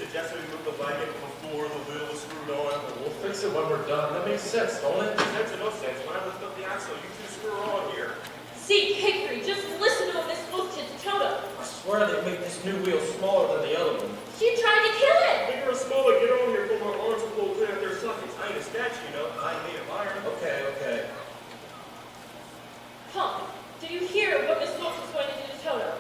suggest we move the wagon before the wheel is screwed on? We'll fix it when we're done. That makes sense, don't it? Makes no sense. When I lift up the axle, you two screw her on here. See, Hickory, just listen to what Miss Wolf did to Toto. I swear they make this new wheel smaller than the other one. She tried to kill it. Bigger or smaller, get on here before my arms will pull clear. They're sucking. I ain't a statue, you know. I ain't made of iron. Okay. Pump, did you hear what Miss Wolf was going to do to Toto?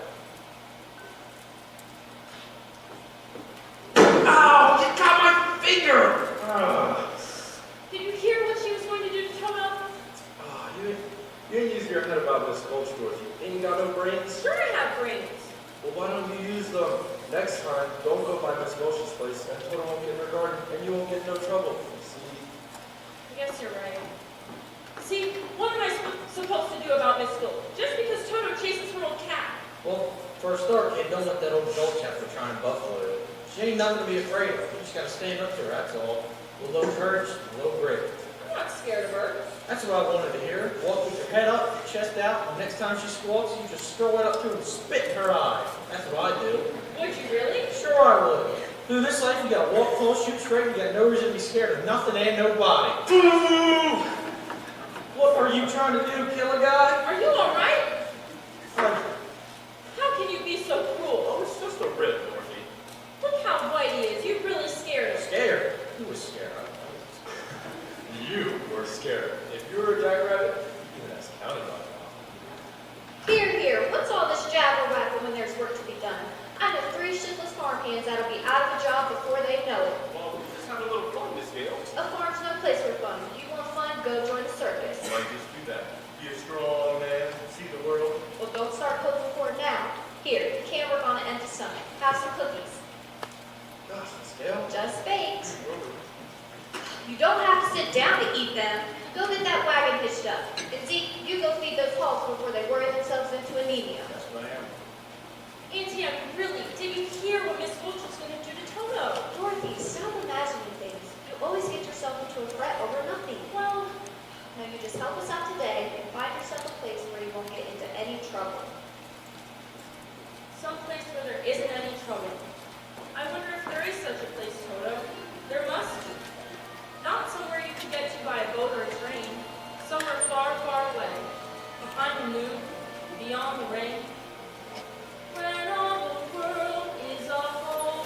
Ow! You got my finger! Did you hear what she was going to do to Toto? You ain't use your head about this Gulch stores. You ain't got no brains? Sure I have brains. Well, why don't you use them? Next time, don't go by Miss Gulch's place, and Toto won't get in her garden, and you won't get no trouble. See? I guess you're right. See, what am I supposed to do about Miss Wolf? Just because Toto chases her old cat. Well, for a start, kid, don't let that old Gulch have to try and buffalo you. She ain't nothing to be afraid of. You just gotta stand up to her, that's all. A little courage, a little grit. I'm not scared of her. That's what I wanted to hear. Walk with your head up, your chest out, and next time she squawks, you just stroll right up to her and spit in her eye. That's what I do. Would you really? Sure I would. Through this life, you gotta walk close, shoot straight, you got no reason to be scared of nothing and nobody. Boo! What are you trying to do, kill a guy? Are you all right? Like, How can you be so cruel? Oh, it's just a rip, Dorothy. Look how white he is. You really scared him. scared? Who was scared? You were scared. If you were a jackrabbit, you would ask counted by now. Here, what's all this jabber-wabble when there's work to be done? I know 3 shiftless farmhands that'll be out of a job before they know it. Well, we just having a little fun, Miss Gale. A farm's no place for fun. If you want fun, go join the circus. Why just do that? Be a strong man, see the world. Well, don't start hoping for it now. Here, you can't work on an empty stomach. Have some cookies. Gosh, Miss Gale. Just baked. You don't have to sit down to eat them. Go get that wagon hitched up. And Zeke, you go feed those hogs before they worry themselves into anemia. That's what I am. Auntie, did you hear what Miss Wolf was going to do to Toto? Dorothy, stop imagining things. You always get yourself into a fret over nothing. Well, Now you just help us out today and find yourself a place where you won't get into any trouble. someplace where there isn't any trouble. I wonder if there is such a place, Toto. There must be. Not somewhere you can get to by a boat or a train. Somewhere far, far away. Behind the moon, beyond the rain. When all the world is a home.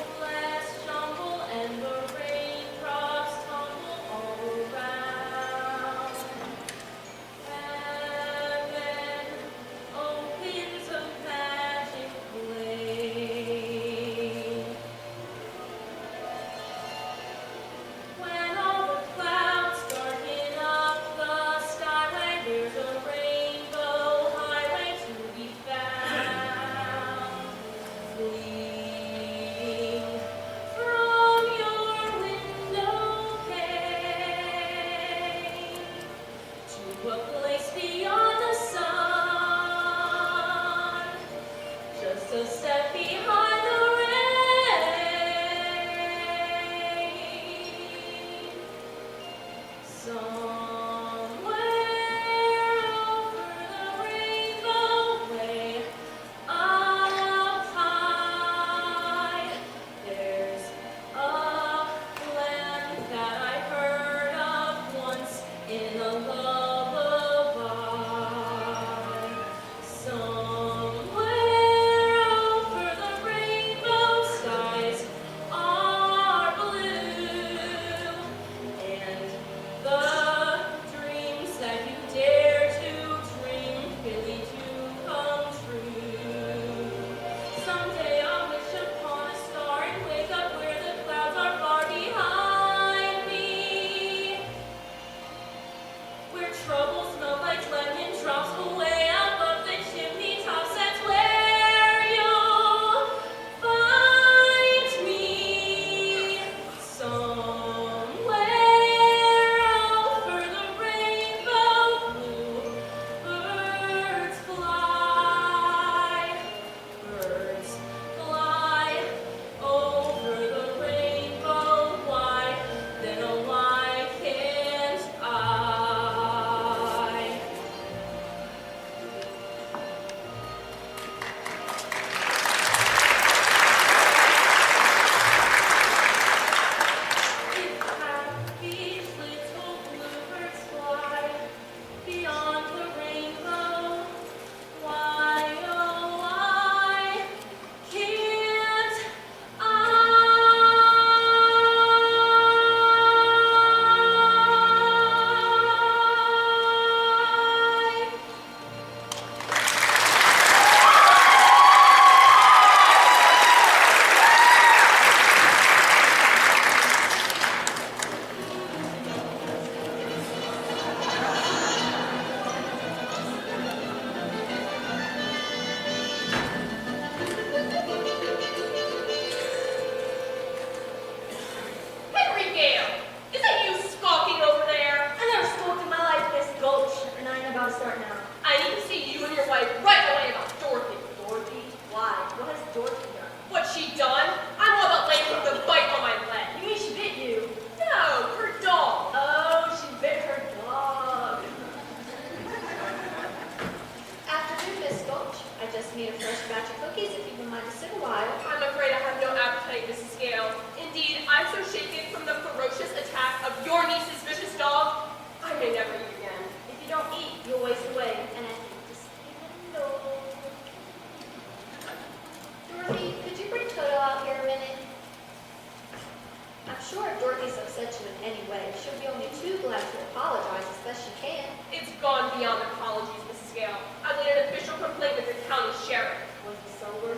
sure if Dorothy's upset you in any way, she'll be only too glad to apologize as best she can. It's gone beyond apologies, Mrs. Gale. I laid an official complaint with the county sheriff. Was he sober?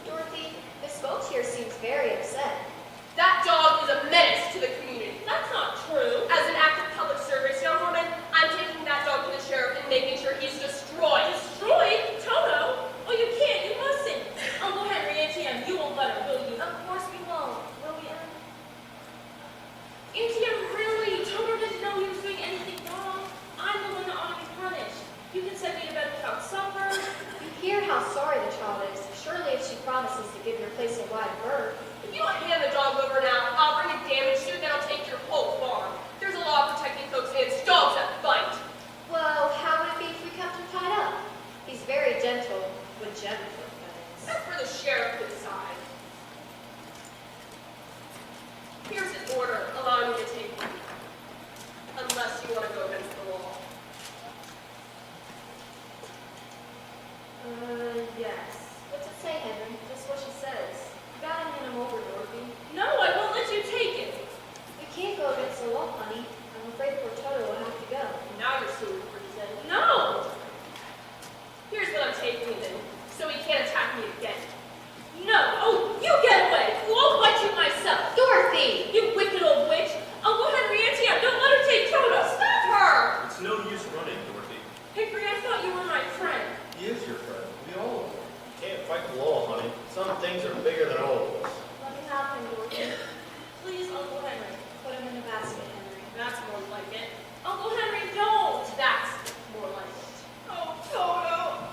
Dorothy, Miss Welch here seems very upset. That dog is a menace to the community. That's not true. As an act of public service, young woman, I'm taking that dog to the sheriff and making sure he's destroyed. Destroyed? Toto? Oh, you can't. You mustn't. Uncle Henry, Auntie Em, you won't let her, will you? Of course we won't, will we, Em? Auntie Em, really? Toto didn't know he was doing anything wrong. I'm the one that ought to be punished. You can send me to bed without supper. You hear how sorry the child is. Surely if she promises to give your place a wide berth. If you don't hand the dog over now, I'll bring a damage suit, then I'll take your whole farm. There's a law protecting folks against dogs that bite. Well, how would it be if we kept him tied up? He's very gentle with Jennifer, that is. That's for the sheriff to decide. Here's his order allowing me to take you. Unless you want to go against the law. Yes. What's it say, Henry? Just what she says. You gotta hand him over, Dorothy. No, I won't let you take it. We can't go against the law, honey. I'm afraid poor Toto will have to go. Now you're suing for reason. No. Here's what I'm taking him, so he can't attack me again. No. Oh, you get away. I'll fight you myself. Dorothy! You wicked old witch. Uncle Henry, Auntie Em, don't let her take Toto. Stop her. It's no use running, Dorothy. Hickory, I thought you were my friend. He is your friend. We all are. You can't fight the law, honey. Some things are bigger than all of us. Let me have him, Dorothy. Please, Uncle Henry. Put him in the basket, Henry. That's more like it. Uncle Henry, don't. That's more like it. Oh, Toto.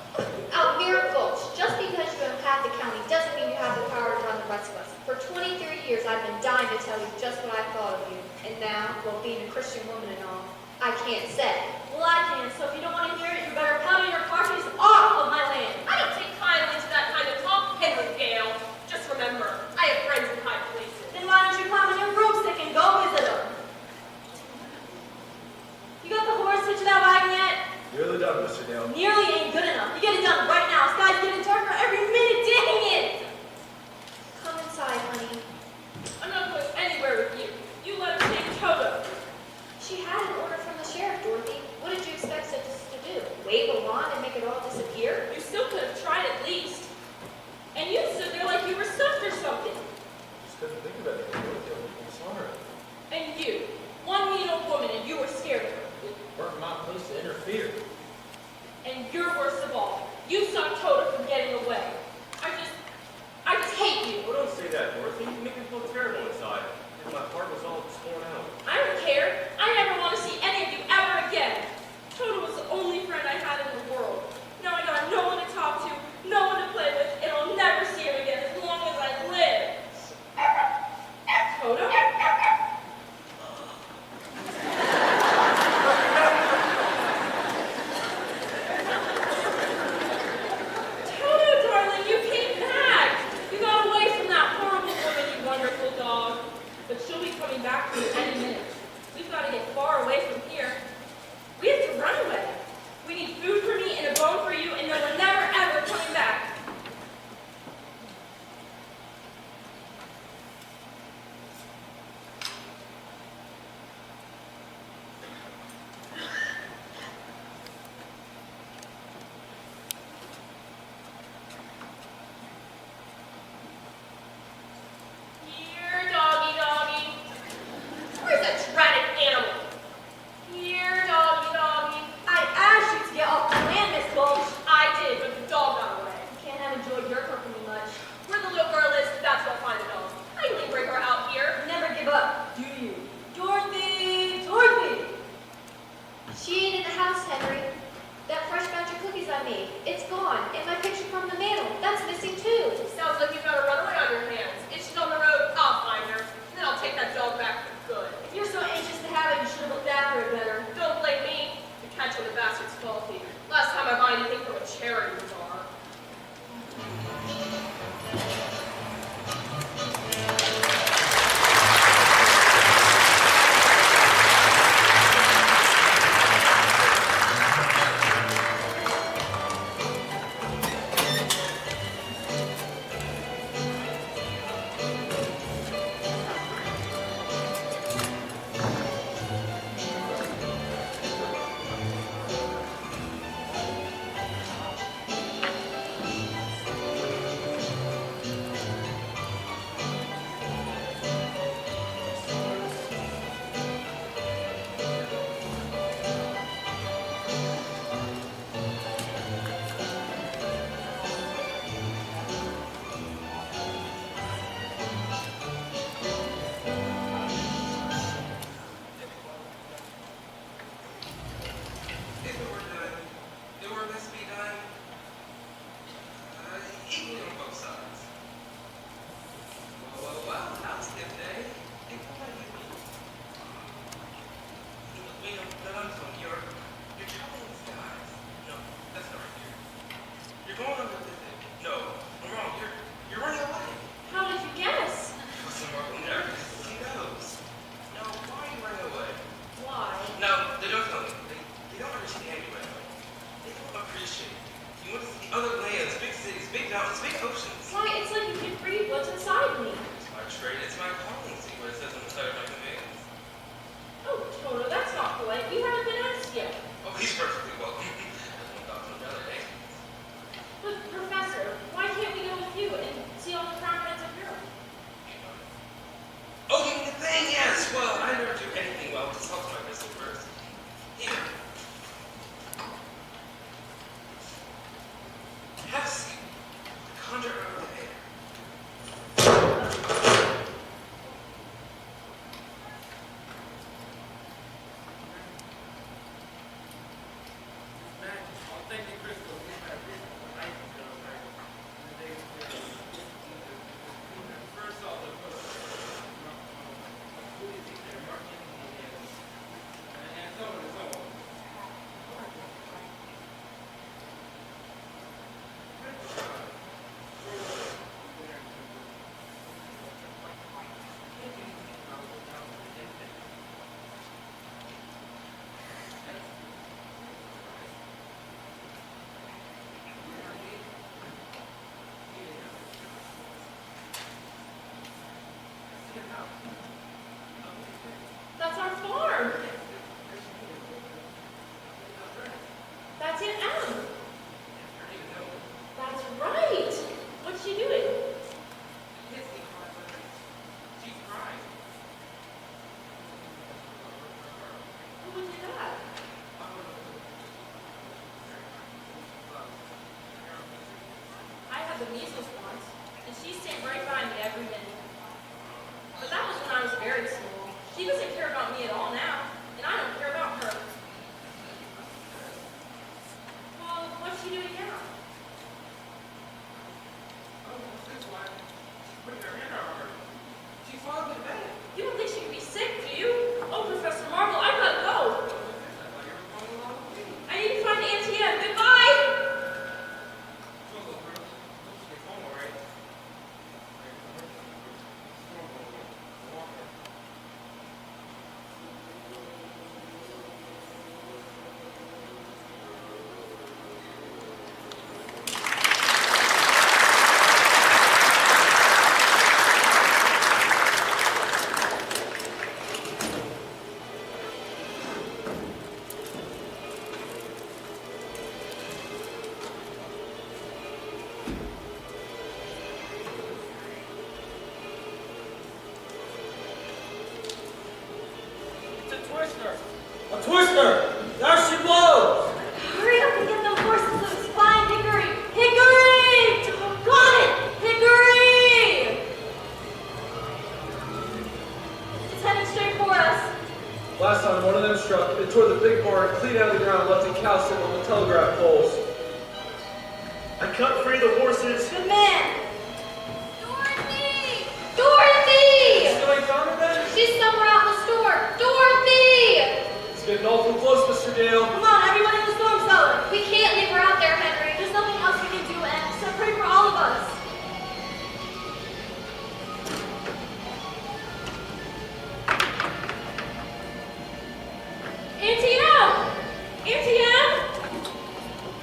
Almira Gulch, just because you don't have the county doesn't mean you have the power to run the rest of us. For 23 years, I've been dying to tell you just what I thought of you. And now, well, being a Christian woman and all, I can't say. Well, I can, so if you don't want to hear it, you better paddle your carcass off of my land. I don't take kindly to that kind of talk, Henry Gale. Just remember, I have friends in high places. Then why don't you climb on your broomstick and go visit them? You got the horse hitched to that wagon yet? Nearly done, Mr. Dale. Nearly ain't good enough. You get it done right now. Sky's getting darker every minute. Dang it! Come inside, honey. I'm not going anywhere with you. You let her take Toto. She had an order from the sheriff, Dorothy. What did you expect us to do? Wave a wand and make it all disappear? You still could have tried at least. And you stood there like you were stuffed or something. Just couldn't think of anything. I'm sorry. And you, one mean old woman, and you were scared of her. It weren't my place to interfere. And you're worst of all. You stopped Toto from getting away. I just hate you. Oh, don't say that, Dorothy. You make me feel terrible inside. And my heart was all torn out. I don't care. I never want to see any of you ever again. Toto was the only friend I had in the world. Now I got no one to talk to, no one to play with, and I'll never see him again as long as I live. Toto? Toto, darling, you came back. You got away from that horrible woman you once That's our farm. That's Aunt Em. That's right. What's she doing? Who would do that? I had the measles once, and she stayed right by me every minute. But that was when I was very small. She doesn't care about me at all now, and I don't care about her. Well, what's she doing now? You don't think she could be sick, do you? Oh, Professor Marvel, I gotta go. I need to find Auntie Em. Goodbye! A twister! There she blows! Hurry up and get them horses loose. Find Hickory. Hickory! Got it! Hickory! It's heading straight for us. Last time one of them struck, it tore the big barn clean out of the ground, left a cow sitting on the telegraph poles. I cut free the horses. Good man. Dorothy! Dorothy! Still ain't found her then? She's somewhere out in the store. Dorothy! It's getting awful close, Mr. Dale. Come on, everyone in the storm cellar. We can't leave her out there, Henry. There's nothing else we can do, and so pray for all of us. Auntie Em! Auntie Em!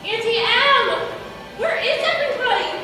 Auntie Em! Where is everybody?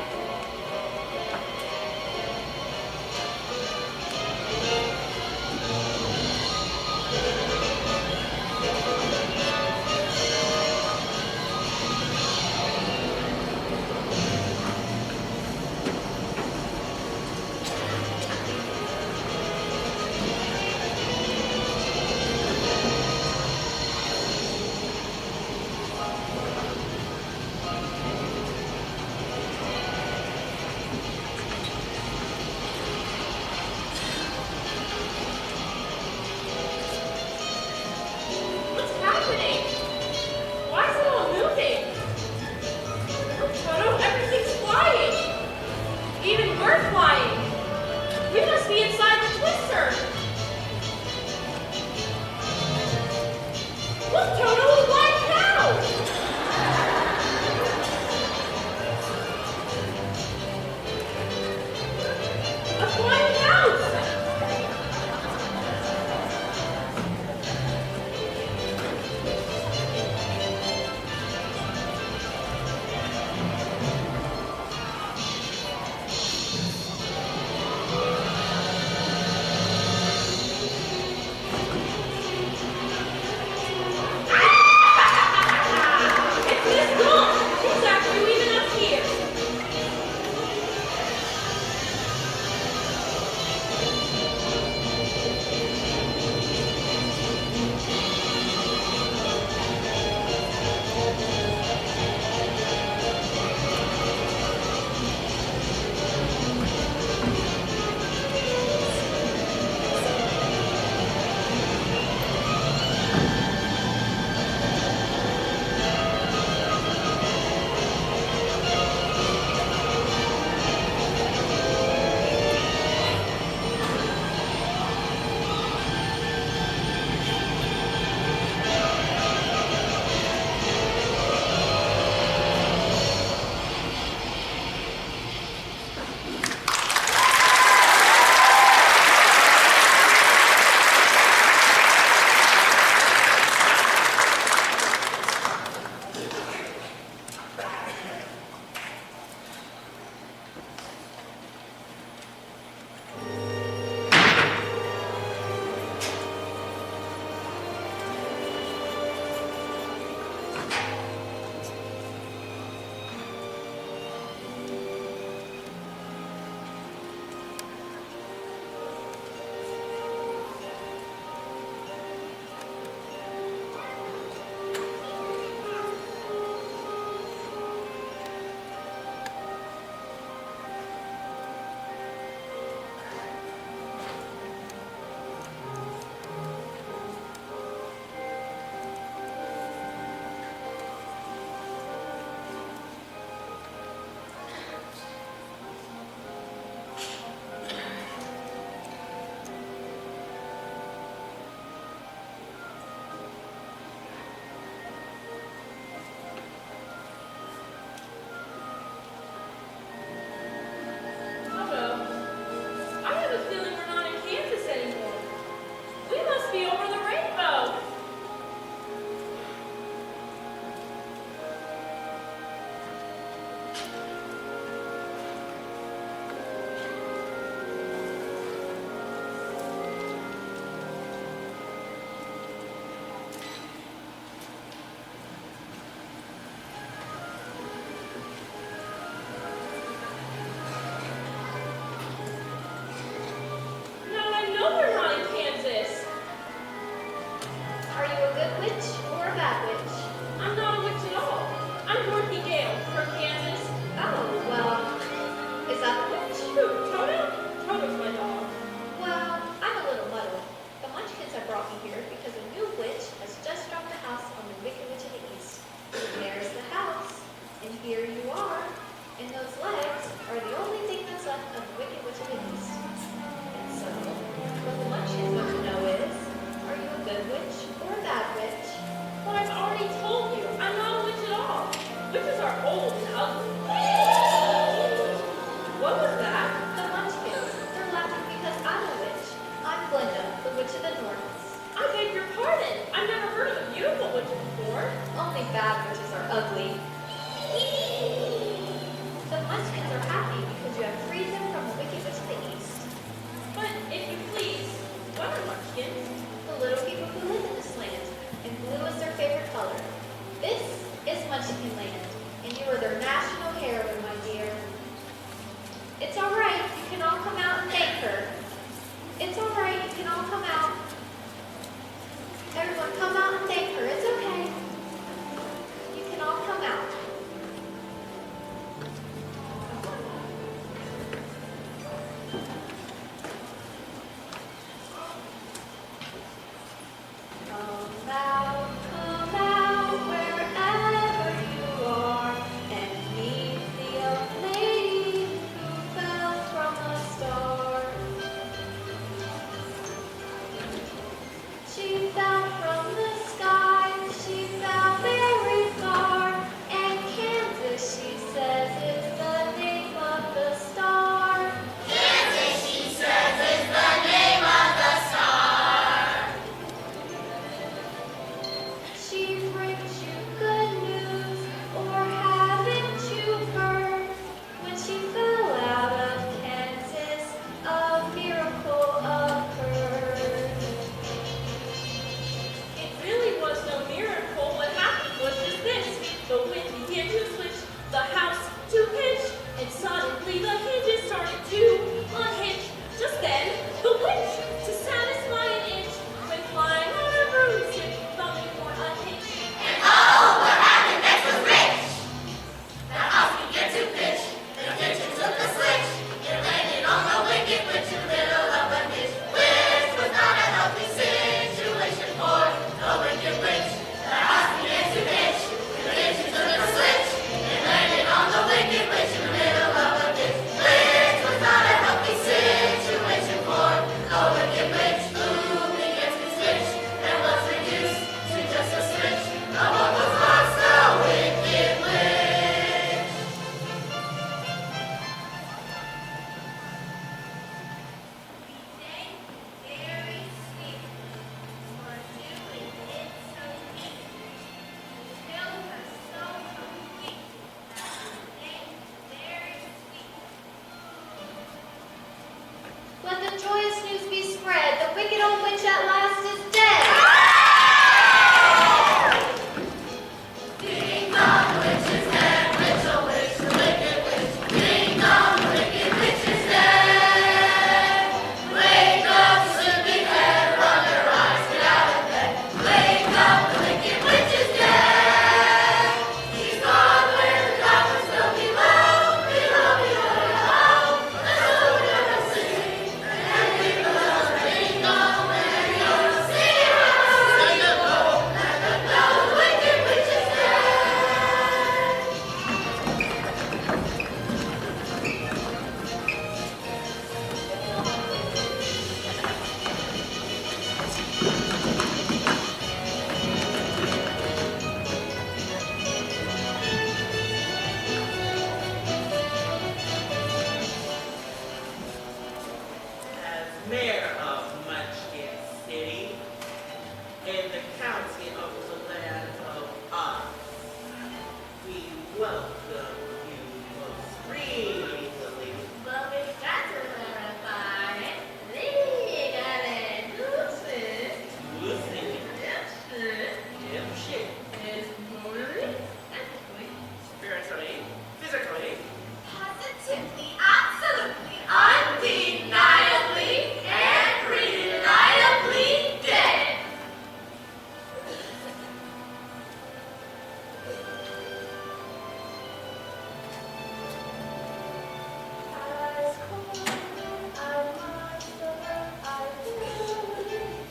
mayor of Munchkin City in the county of Toledo. We welcome you most freely. But we've got to verify it. They got it. Is morally, ethically, Spiritually, physically, positively, absolutely, undeniably, and reliably dead. As cold, I must alert, I feel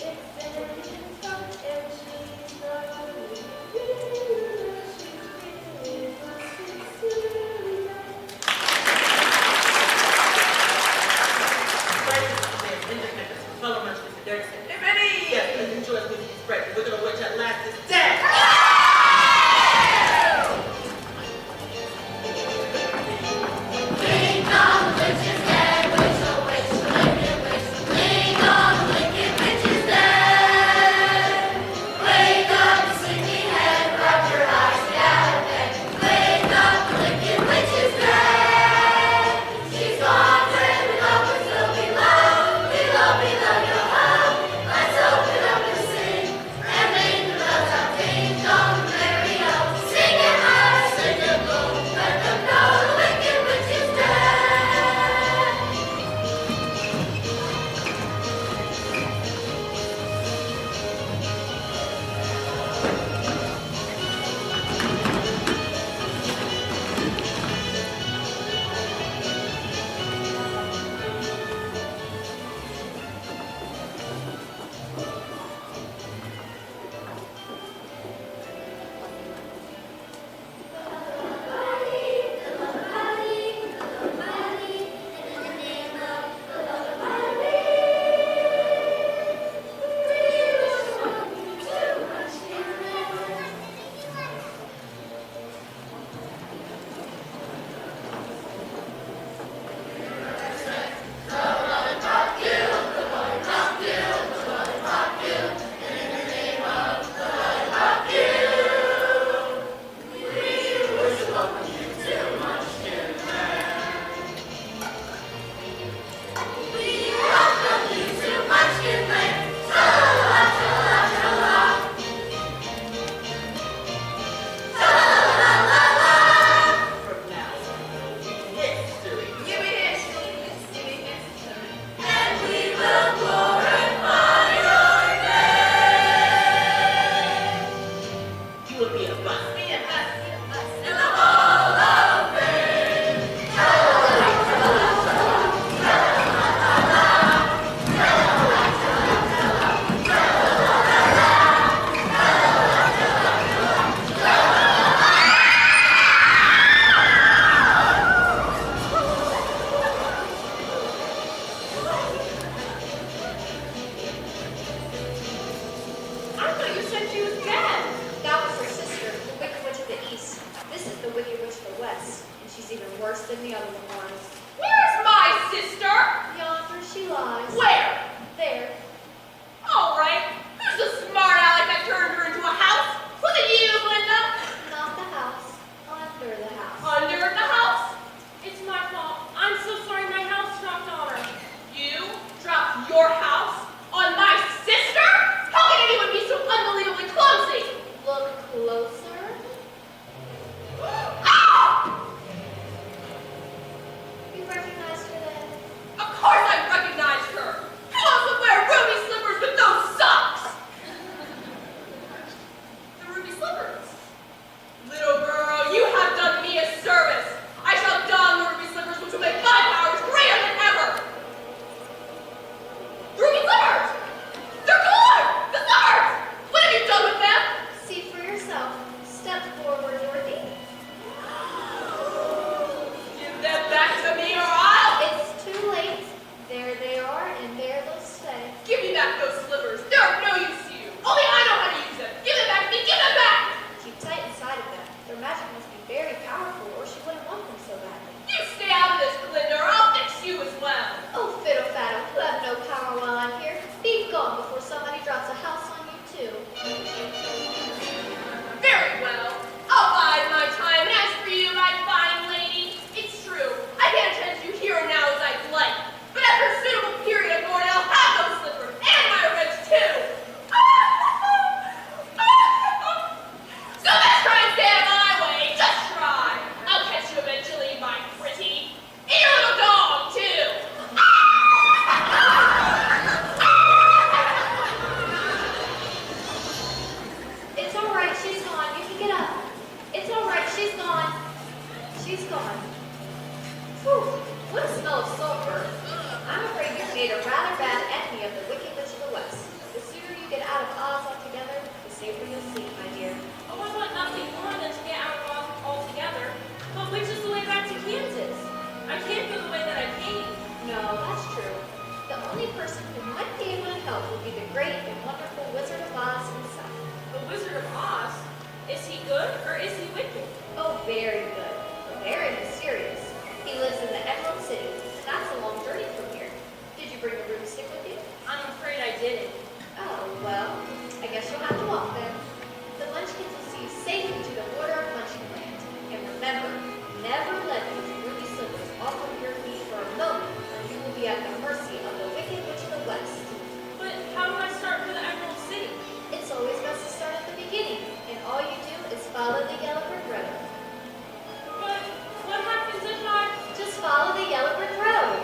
it's in front, and she's not really real, she's really not sincere. independence, fellow Munchkins and Dirksen. If any, yes, let's enjoy the spread. The Wicked Old Witch at last is dead. than the other one was. Where's my sister? Yonder she lies. Where? There. All right. Who's the smart aleck that turned her into a house? Was it you, Linda? Not the house. Under the house. Under the house? It's my fault. I'm so sorry my house dropped on her. You dropped your house on my sister? How can anyone be so unbelievably clumsy? Look closer. Ah! You recognized her then? Of course I didn't. Oh, well, I guess you'll have to walk then. The Munchkins will see you safely to the border of Munchkinland. And remember, never let these ruby slippers off of your feet for a moment, or you will be at the mercy of the Wicked Witch of the West. But how do I start for the Emerald City? It's always best to start at the beginning, and all you do is follow the yellow brick road. But what happens if I... Just follow the yellow brick road.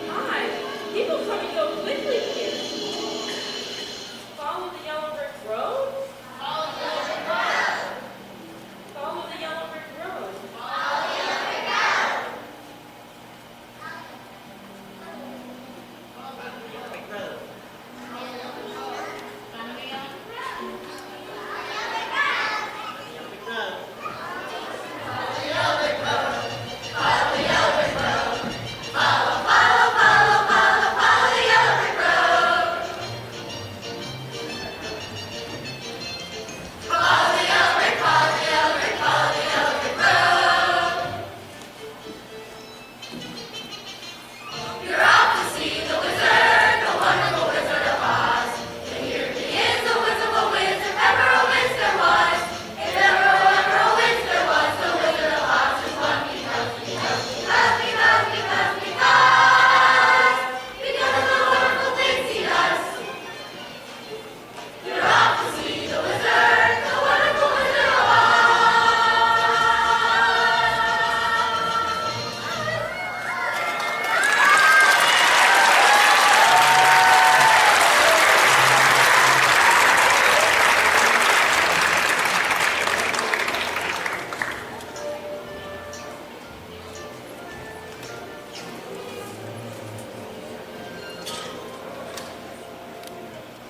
My, people come and go quickly here. Follow the yellow brick road? Follow the yellow brick road. Follow the yellow brick road.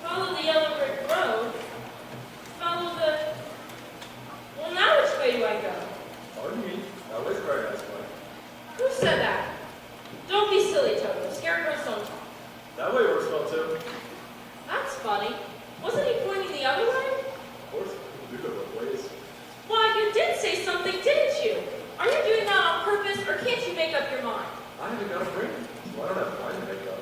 Follow the yellow brick road. Follow the... Well, now which way do I go? Pardon me. That was very nice one. Who said that? Don't be silly, Toto. Scarecrows don't talk. That way works well too. That's funny. Wasn't he pointing the other way? Of course, we do go both ways. Why, you did say something, didn't you? Are you doing that on purpose, or can't you make up your mind? I haven't got a brain, so I don't have time to make up.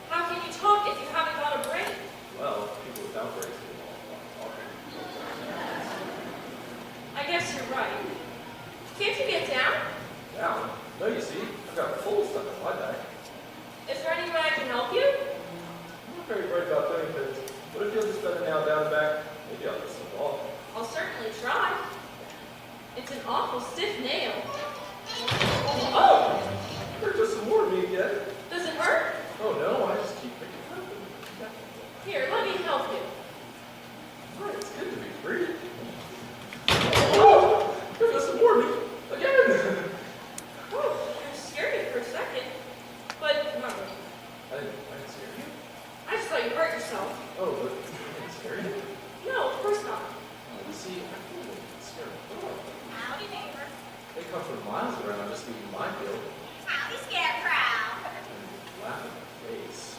How can you talk if you haven't got a brain? Well, people without brains do all talking. I guess you're right. Can't you get down? Down? No, you see, I've got full stuff in my bag. Is there any way I can help you? I'm not very bright about doing things. What if you'll just bend it now down and back? Maybe I'll get some ball. I'll certainly try. It's an awful stiff nail. Oh! There's just some more meat yet. Does it hurt? Oh no, I just keep picking it up. Here, let me help you. Right, it's good to be free. Oh! There's some more meat. Again! Oh, I scared you for a second. But remember, I didn't scare you. I just thought you hurt yourself. Oh, but I didn't scare you? No, of course not. Oh, you see, I feel like it's scary. Howdy, neighbor. They come from miles around just eating my field Howdy, Scarecrow. and laugh in my face.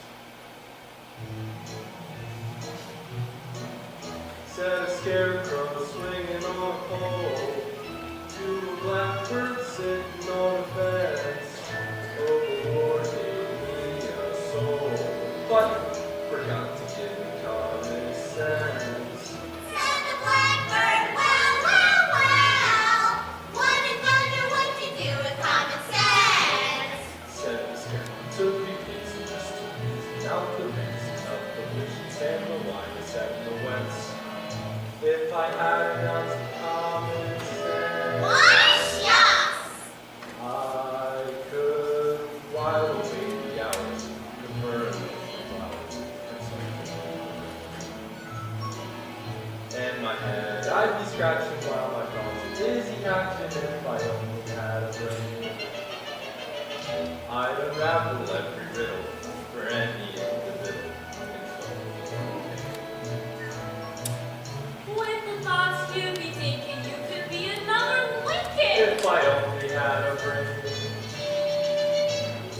Said a scarecrow swinging on a pole to a blackbird sitting on a fence. Oh, the Lord gave me a soul, but forgot to give me common sense. Said the blackbird, wow, wow, wow. What in thunder would you do with common sense? Said the scarecrow took me piece and just to out the mix of the wishes and the winds and the wets. If I had an ounce of common sense, What? Shucks. I could while away the hours, the birds and the flowers, and my head I'd be scratching while my thoughts dizzy action if I only had a brain. I'd unravel every riddle for any individual. With the thoughts you'd be thinking, you could be another Lincoln. If I only had a brain.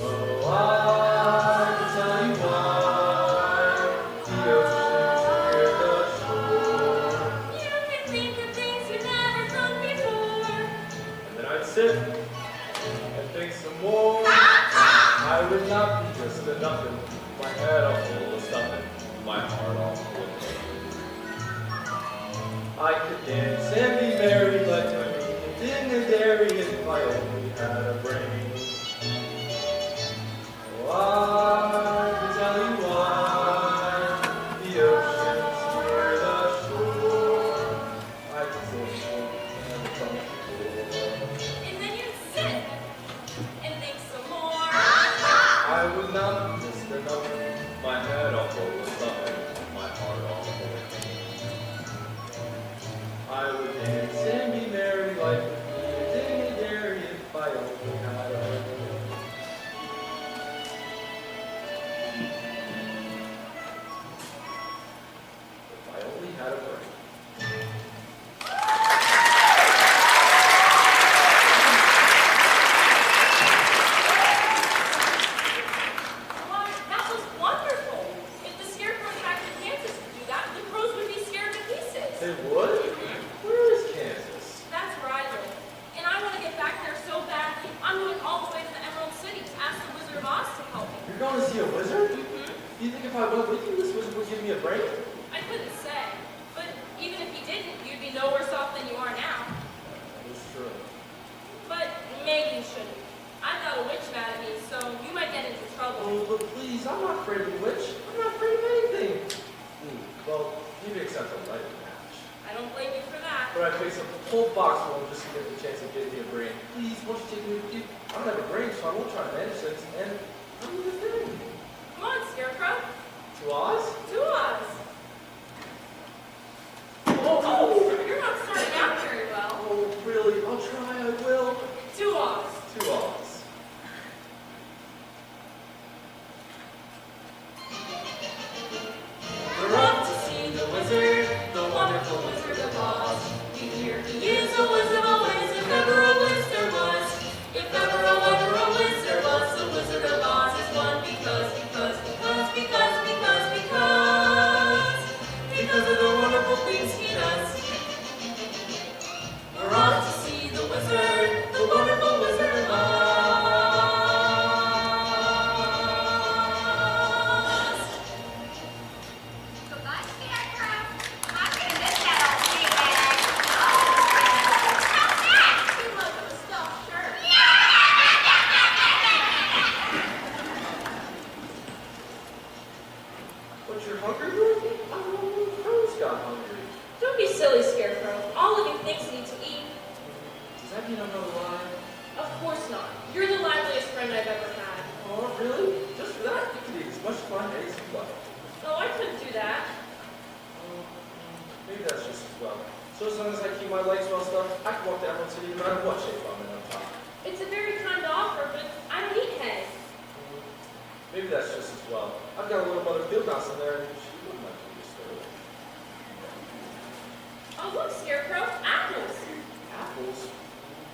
Oh, I can tell you why the oceans hear the I could dance and be merry like my meat in the dairy if I only had a brain. Oh, I can tell you why the ocean's near the shore. I can say and come before. And then you'd sit and think some more. I would not miss the number, my head all full of summer, my heart all full of pain. I would dance and be merry like a ding a dairy if I only had a brain. If I only had a brain. Why, that was wonderful. If the scarecrow back in Kansas could do that, the crows would be scared to pieces. It would? Where is Kansas? That's where I live. And I want to get back there so badly, I'm going all the way to the Emerald City to ask the Wizard of Oz to help me. You're going to see a wizard? Mm-hmm. Do you think if I went with you, this wizard would give me a break? I couldn't say. But even if he didn't, you'd be no worse off than you are now. That's true. But maybe you shouldn't. I've got a witch mad at me, so you might get into trouble. Oh, but please, I'm not afraid of the witch. I'm not afraid of anything. Well, maybe except a lighting match. I don't blame you for that. But I fix a whole box full just to get the chance of getting me a brain. Please, won't you take me with you? I don't have a brain, so I won't try to manage things. And I'm the thing. Come on, Scarecrow. To Oz? To Oz. Oh, You're not starting out very well. oh, really? I'll try, I will. To Oz. To Oz. We're off to see the wizard, the wonderful Wizard of Oz. We hear he is a wizard always, if ever a wizard was. If ever a wizard was, the Wizard of Oz is one because of the wonderful things he does. We're off to see the wizard, the wonderful Wizard of Oz. Goodbye, Scarecrow. I'm gonna miss that old big bag. Oh, how's that? Too much of a stuffed shirt. But you're hungry, Dorothy? I don't know when the crows got hungry. Don't be silly, Scarecrow. All living things need to eat. Does that mean I'm not alive? Of course not. You're the liveliest friend I've ever had. Oh, really? Just for that, you can be as much fun as you like. No, I couldn't do that. Oh, maybe that's just as well. So as long as I keep my legs well stuffed, I can walk to Emerald City no matter what shape I'm in on top. It's a very kind offer, but I don't eat hay. Maybe that's just as well. I've got a little mother field mouse in there, and she wouldn't like to be disturbed. Oh, look, Scarecrow. Apples. Apples?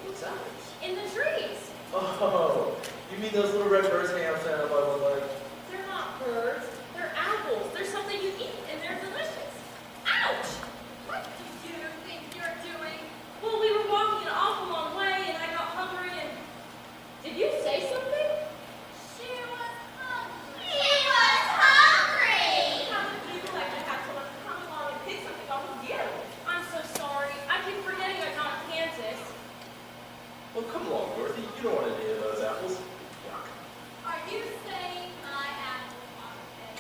What's apples? In the trees. Oh, you mean those little red birds hanging out standing by one leg? They're not birds. They're apples. They're something you eat, and they're delicious. Ouch! What do you think you're doing? Well, we were walking an awful long way, and I got hungry, and... Did you say something? She was hungry. He was hungry. How could you like to have someone come along and pick something off of you? I'm so sorry. I keep forgetting I'm not in Kansas. Well, come along, Dorothy. You don't want any of those apples. Yuck. Are you saying my apples are bad?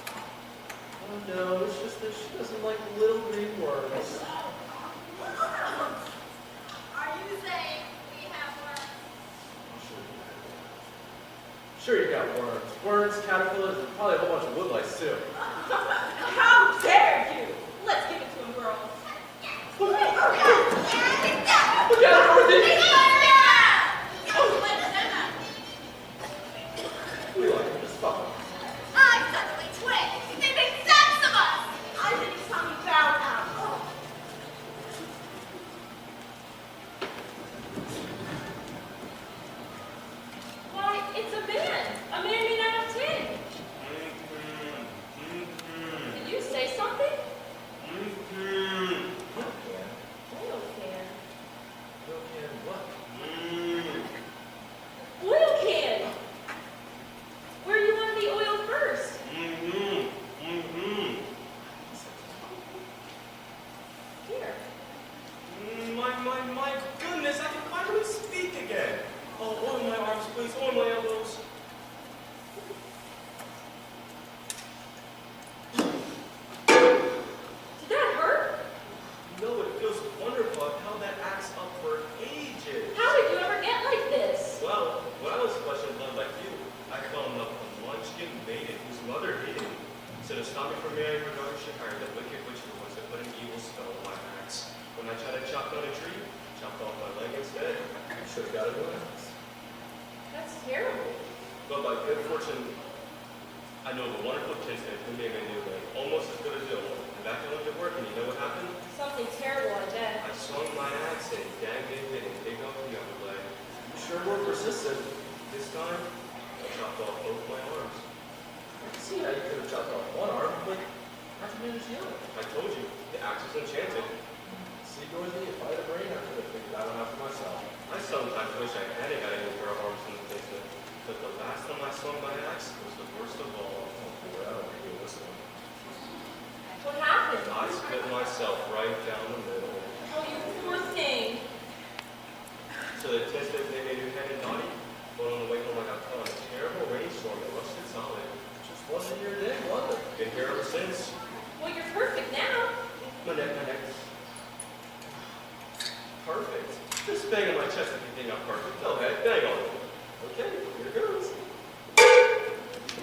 Oh, no, it's just that she doesn't like little green worms. Are you saying we have worms? Sure you got worms. Worms, caterpillars, and probably a whole bunch of woodlice, too. How dare you! Let's give it to him, girls. Look out, Dorothy! We like him, just fuck him. I suddenly twitched. They make sense of us. I think it's time you bow now. Why, it's a man. A man made out of tin. Did you say something? Milk can. Oil can. Milk can what? Oil can. Where do you want the oil first? Here. Mary regarded she hired the wicked witch who was to put an evil spell on my axe. When I tried to chop down a tree, chopped off my leg instead. Should have got it away. That's terrible. But by good fortune, I know of a wonderful kinsman who made me a new leg, almost as good as the old one. And back I went to work, and you know what happened? Something terrible, I bet. I swung my axe and dang it and take off the other leg. You sure were persistent. This time, I chopped off both my arms. I can see how you could have chopped off one arm, but how'd you manage the other? I told you, the axe was enchanted. See, Dorothy, if I had a brain, I could have figured that one out for myself. I sometimes wish I hadn't got any pair of arms in the basement, but the last time I swung my axe was the worst of all. Oh, boy, I don't think it was one. What happened? I split myself right down the middle. Oh, you poor thing. So the test that they made your head and body, but on the way home I got caught in a terrible rainstorm that rusted solid. Just wasn't your day, was it? Been here ever since. Well, you're perfect now. My neck. Perfect. Just bang on my chest if you think I'm perfect. Okay, bang on it. Okay, here goes.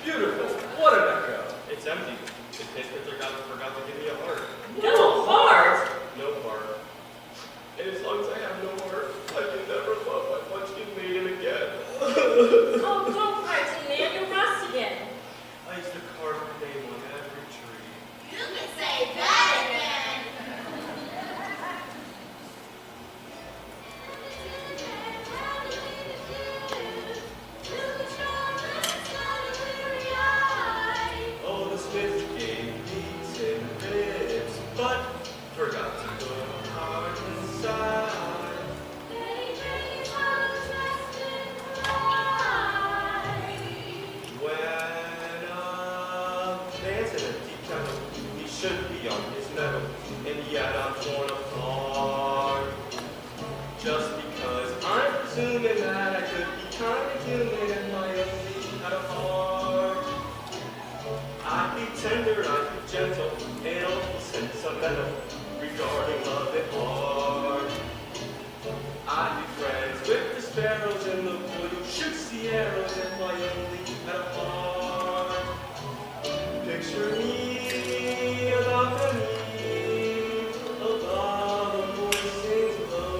Beautiful. What an echo. It's empty. The test forgot to give me a heart. No heart. No heart. And as long as I have no heart, I can never love like once you made him again. Oh, don't cry, Tin Man. You'll rust again. I used to carve her name on every tree. You can say that again. Oh, the smith gave me 10 ribs, but forgot to put a heart inside. When man's in a deep tunnel, he should be on his mettle, and yet I'm torn apart. Just because I'm presuming that I could be kind of human and my only had a heart. I'd be tender, I'd be gentle, and I'll be sentimental regarding love and heart. I'd be friends with the sparrows and the boy who shoots the arrows and my only had a heart. Picture me a balcony above a boy sings low.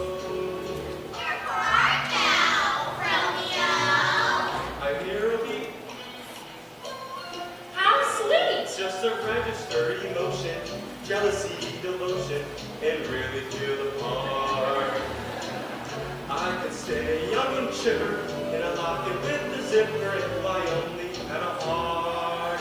I hear a beat, How sweet. just to register emotion, jealousy, devotion, and really feel the part. I could stay young and chipper in a locket with the zipper if I only had a heart.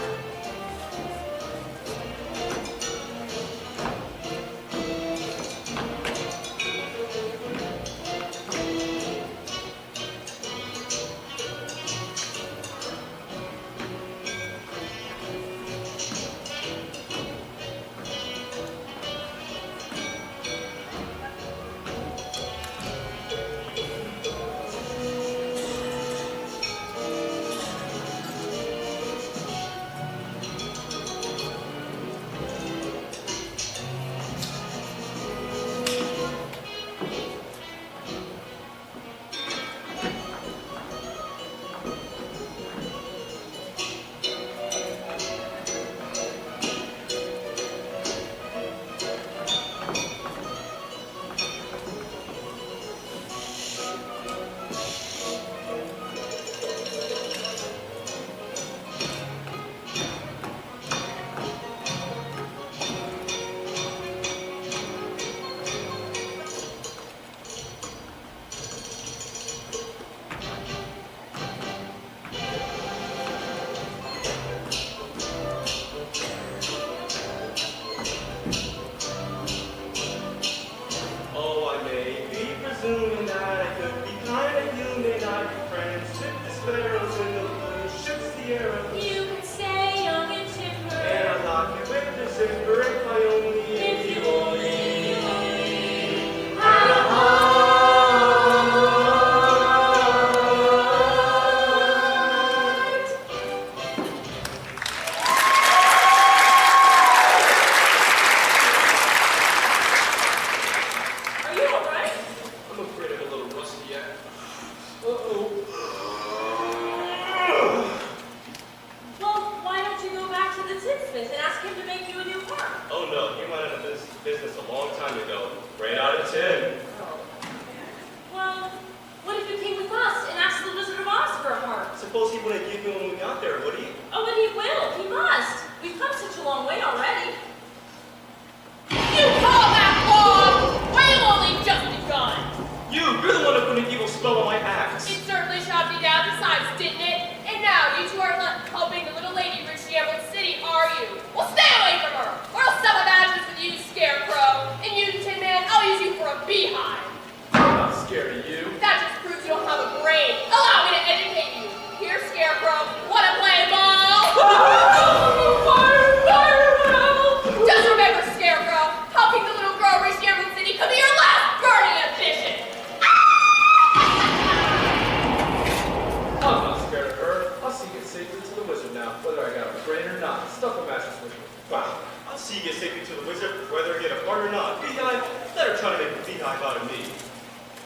see you get safely to the wizard, whether I get a part or not. Beehive, let her try to make a beehive out of me.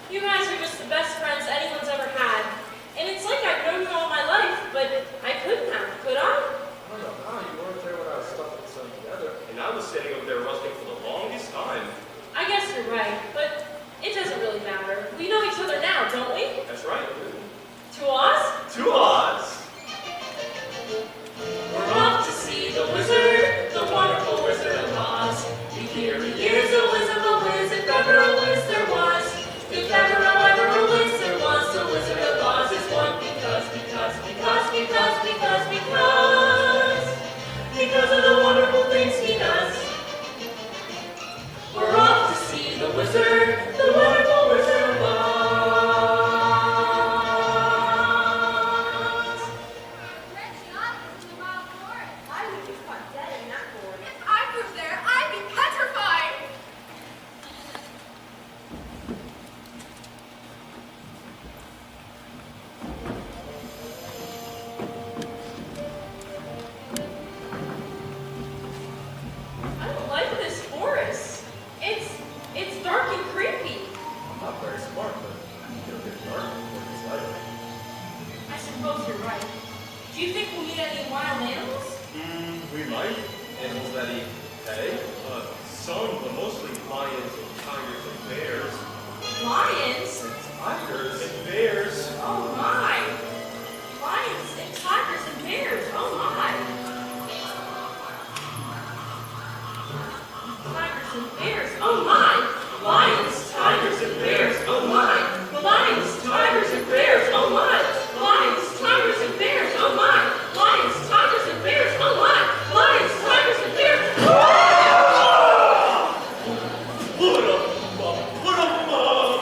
You guys are just the best friends anyone's ever had. And it's like I've known you all my life, but I couldn't have, could I? I don't know how you weren't there when I was stuck with some together. And I was sitting over there rusting for the longest time. I guess you're right, but it doesn't really matter. We know each other now, don't we? That's right. To us? Two odds. We're off to see the wizard, the wonderful Wizard of Oz. You hear he is a wizard, if ever a wiz there was. If ever a wiz there was, the Wizard of Oz is one because of the wonderful things he does. We're off to see the wizard, the wonderful Wizard of Oz. Reggie Ogden to the wild forest. I would be caught dead in that forest. If I was there, I'd be petrified. I don't like this forest. It's dark and creepy. I'm not very smart, but it'll get dark before it gets light. I suppose you're right. Do you think we'll meet any wild animals? We might. Animals that eat hay? Some, but mostly lions and tigers and bears. Lions? Tigers? And bears. Oh my! Lions and tigers and bears. Oh my! Tigers and bears. Oh my! Lions, tigers and bears. Oh my! Lions, tigers and bears. Oh my! Lions, tigers and bears. Oh my! Lions, tigers and bears. Oh my! Lions, tigers and bears. Put 'em up!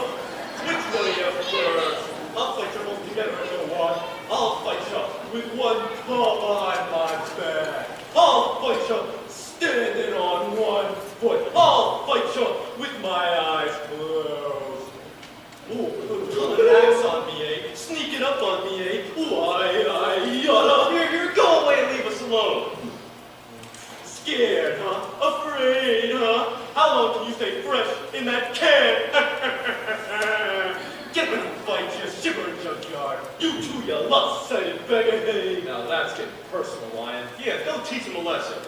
Which one of you first? I'll fight you both together in one. I'll fight you with one paw on my back. I'll fight you standing on one foot. I'll fight you with my eyes closed. Ooh, pulling an axe on me, eh? Sneaking up on me, eh? Here, go away and leave us alone. Scared, huh? Afraid, huh? How long can you stay fresh in that can? Get ready to fight, you shivering junkyard. You too, you lost-sighted beggar. Hey. Now that's getting personal, Lion. Yeah, don't teach him a lesson.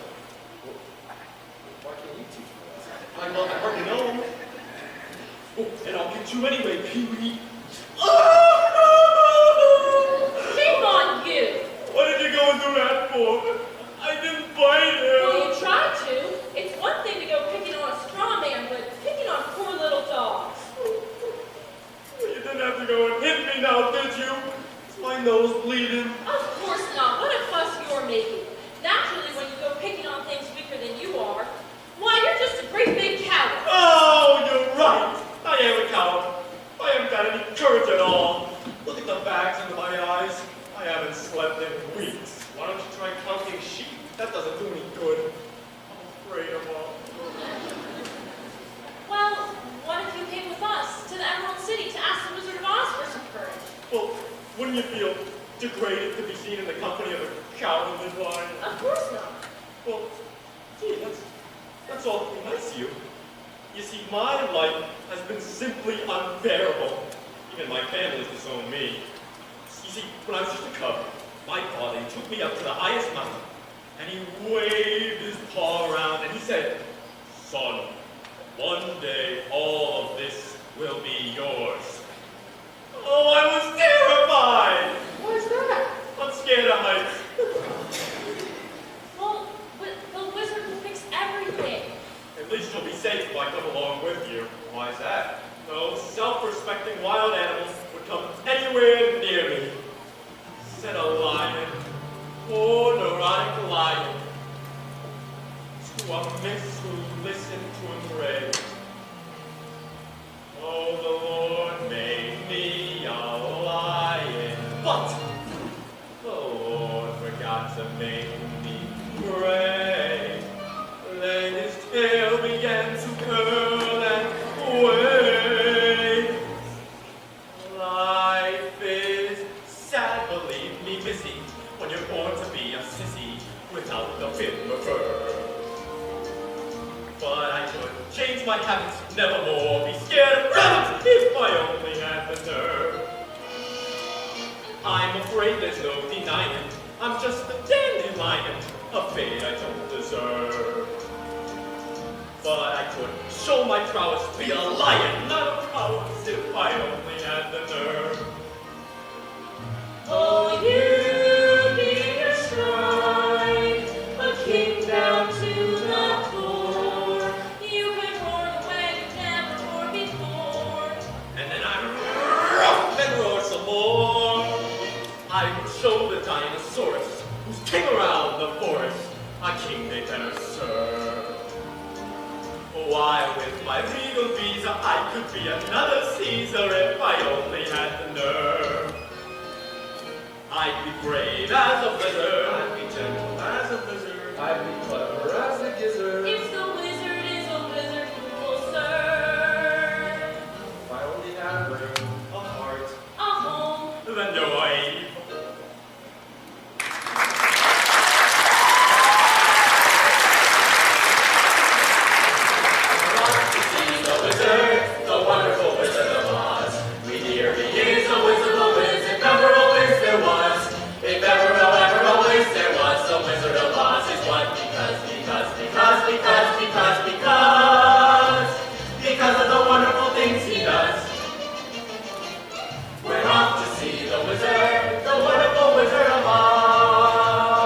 Why can't you teach me that? I already know him. Oh, and I'll get you anyway, Pee-wee. Shame on you! What did you go and do that for? I didn't bite him. Well, you tried to. It's one thing to go picking on a straw man, but picking on poor little dogs. You didn't have to go and hit me now, did you? Is my nose bleeding? Of course not. What a fuss you're making. Naturally, when you go picking on things weaker than you are, why, you're just a great big coward. Oh, you're right. I am a coward. I haven't got any courage at all. Look at the bags under my eyes. I haven't slept in weeks. Why don't you try counting sheep? That doesn't do any good. I'm afraid of all. Well, what if you came with us to the Emerald City to ask the Wizard of Oz for some courage? Well, wouldn't you feel degraded to be seen in the company of a cowardly lion? Of course not. Well, gee, that's awfully nice of you. You see, my life has been simply unbearable. Even my family disowned me. You see, when I was just a cub, my father, he took me up to the highest mountain, and he waved his paw around, and he said, "Son, one day all of this will be yours." Oh, I was terrified! What's that? I'm scared of heights. Well, the wizard will fix everything. At least you'll be safe if I come along with you. Why is that? No self-respecting wild animals would come anywhere near me. Said a lion. Oh, neurotic lion. To a miss who listened to him rave. Oh, the Lord made me a lion. But the Lord forgot to make me brave. Then his tail began to curl and wave. Life is sad, believe me, missy, when you're born to be a sissy without the fin of fur. But I could change my habits, nevermore be scared of rabbits if I only had the nerve. I'm afraid there's no denying, I'm just a dandelion, a fate I don't deserve. But I could show my prowess, be a lion, not a prowess, if I only had the nerve. Oh, you being a shrine, a king down to the core. You can roar the way you never roared before. And then I rough and roar some more. I would show the dinosaurs who's king around the forest, a king they better serve. Why, with my regal visa, I could be another Caesar if I only had the nerve. I'd be brave as a lizard, I'd be gentle as a lizard, I'd be clever as a gizzard. If the wizard is a wizard, who will serve? If I only had room, a heart. A home. the noise. Because of the wonderful things he does. We're off to see the wizard, the wonderful Wizard of Oz.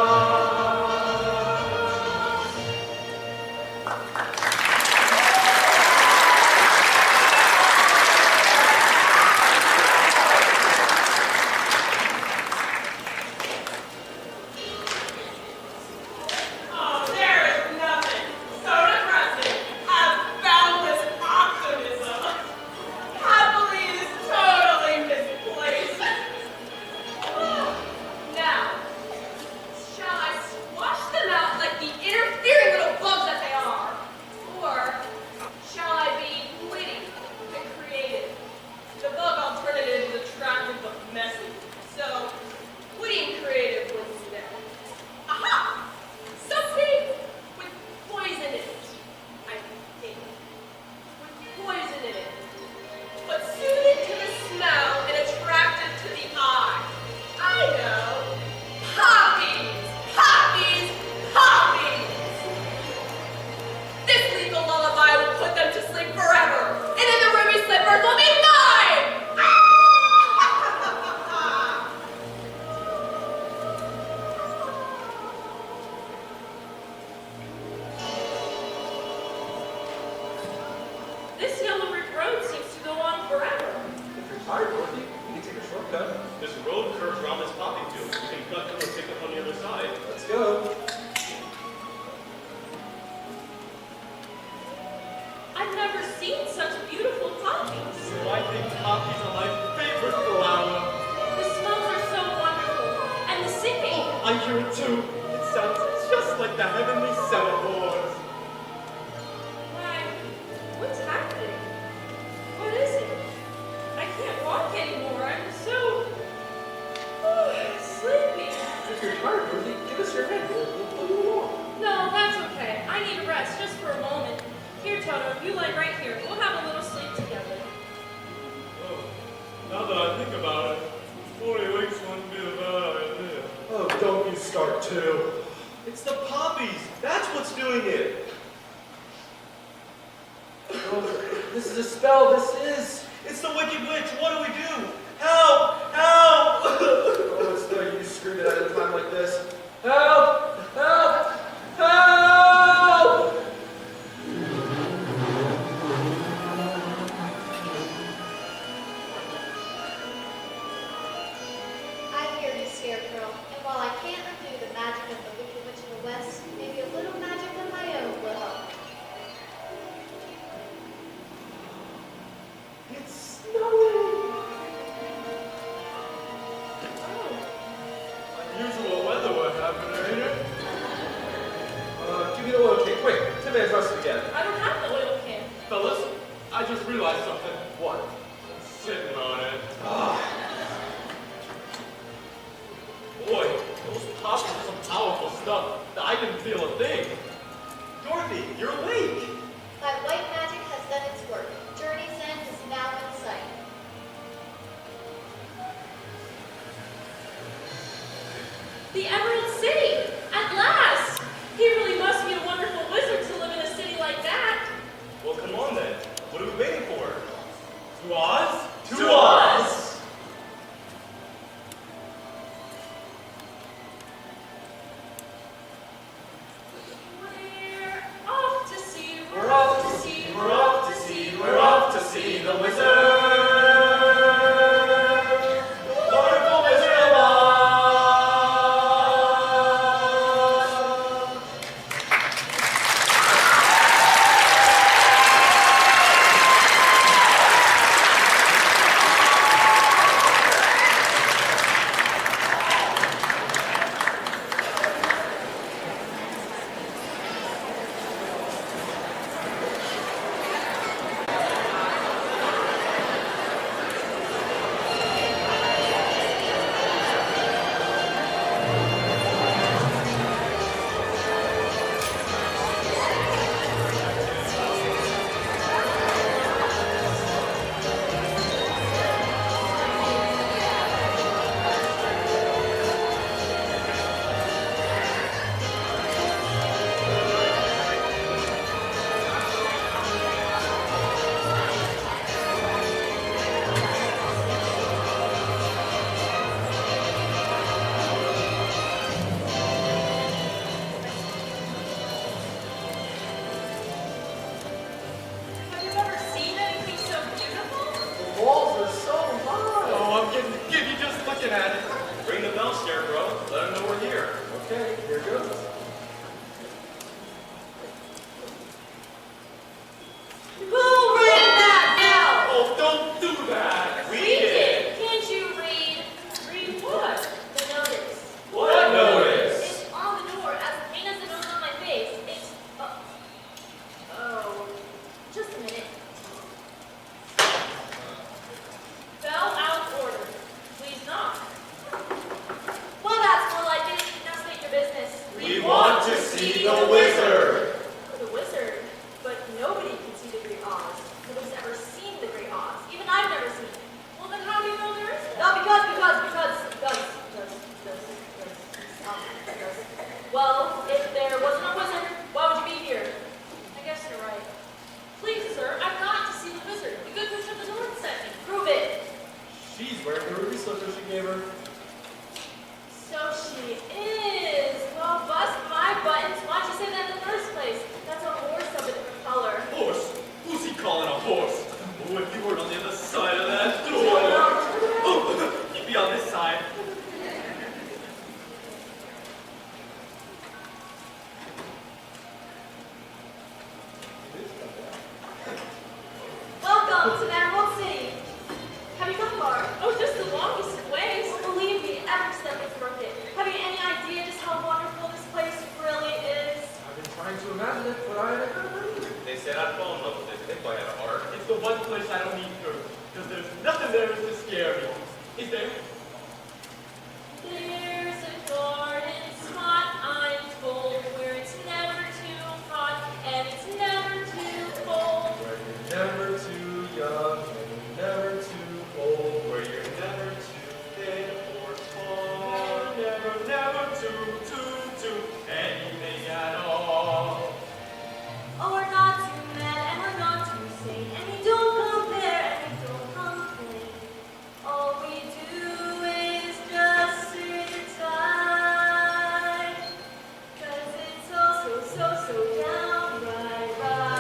Oh, there is nothing so depressing as boundless optimism. Happily is totally misplaced. Now, shall I squash them out like the interfering little bugs that they are? Or shall I be witty and creative? The bug alternative is attractive but messy. So, witty and creative wins today. Aha! Something with poison in it, I think. With poison in it. But soothing to the smell and attractive to the eye. I know. Poppies! Poppies! Poppies! This lethal lullaby will put them to sleep forever. And then the ruby slippers will be mine! This yellow brick road seems to go on forever. If you're tired, Dorothy, you can take a shortcut. This road curves around this poppy field. You can cut through and pick up on the other side. Let's go. I've never seen such beautiful poppies. I think poppies are my favorite flower. The smells are so wonderful. And the singing. I hear it too. It sounds just like the heavenly semaphores. Why, what's happening? What is it? I can't walk anymore. I'm so sleepy. If you're tired, Dorothy, give us your hand. We'll pull you along. No, that's okay. I need a rest just for a moment. Here, Toto, you lay right here. We'll have a little sleep together. Oh, now that I think about it, 40 weeks wouldn't be a bad idea. Oh, don't you start too. It's the poppies. That's what's doing it. Oh, this is a spell. This is. It's the Wicked Witch. What do we do? Help! Help! Oh, it's no use screwing it at a time like this. Help! Help! Help! I hear you, Scarecrow, and while I can't undo the magic of the Wicked Witch of the West, maybe a little magic of my own will help. It's snowing. Unusual weather what happened, ain't it? Give me the oil can, quick. 10 minutes rest again. I don't have the oil can. Fellas, I just realized something. What? I'm sitting on it. Ah, Boy, those pops are some powerful stuff. I didn't feel a thing. Dorothy, you're awake. My white magic has done its work. Journey's end is now in sight. The Emerald City! At last! He really must be a wonderful wizard to live in a city like that. Well, come on then. What are we waiting for? To Oz? To Oz! We're off to see, We're off to see, We're off to see, we're off to see the wizard. Wonderful Wizard of Oz. Have you ever seen anything so beautiful? The walls are so high. Oh, I'm getting giddy just looking at it. Ring the bell, Scarecrow. Let him know we're here. Okay, here goes. Who rang that bell? Oh, don't do that. We did. Can't you read? Read what? The notice. What notice? It's on the door, as plain as the nose on my face. It's, oh, just a minute. Bell out order. Please knock. Well, that's more like it. Now state your business. We want to see the wizard. The wizard, but nobody can see the Great Oz. Nobody's ever seen the Great Oz. Even I've never seen it. Well, then how do you know there is one? No, because. Well, if there wasn't a wizard, why would you be here? I guess you're right. Please, sir, I've got to see the wizard. The good witch of the north sent me. Prove it. She's wearing the ruby slippers she gave her. So she is. Well, bust my buttons. Why'd you say that in the first place? That's a horse of a different color. Horse? Who's he calling a horse? Oh, if you weren't on the other side of that door. Oh, you'd be on this side. Welcome to Emerald City. Have you come far? Oh, just the longest of ways. Well, believe me, every step is worth it. Have you any idea just how wonderful this place really is? I've been trying to imagine it, but I never heard of it. They said I'd fall in love with this if I had a heart. It's the one place I don't need to, because there's nothing there to scare me. Is there? There's a garden spot, I'm told, where it's never too hot and it's never too cold. Where you're never too young and never too old. Where you're never too thin or tall. Never too anything at all. Oh, we're not too mad and we're not too sane, and we don't compare and we don't complain. All we do is just sit tight, 'cause it's all so downright right.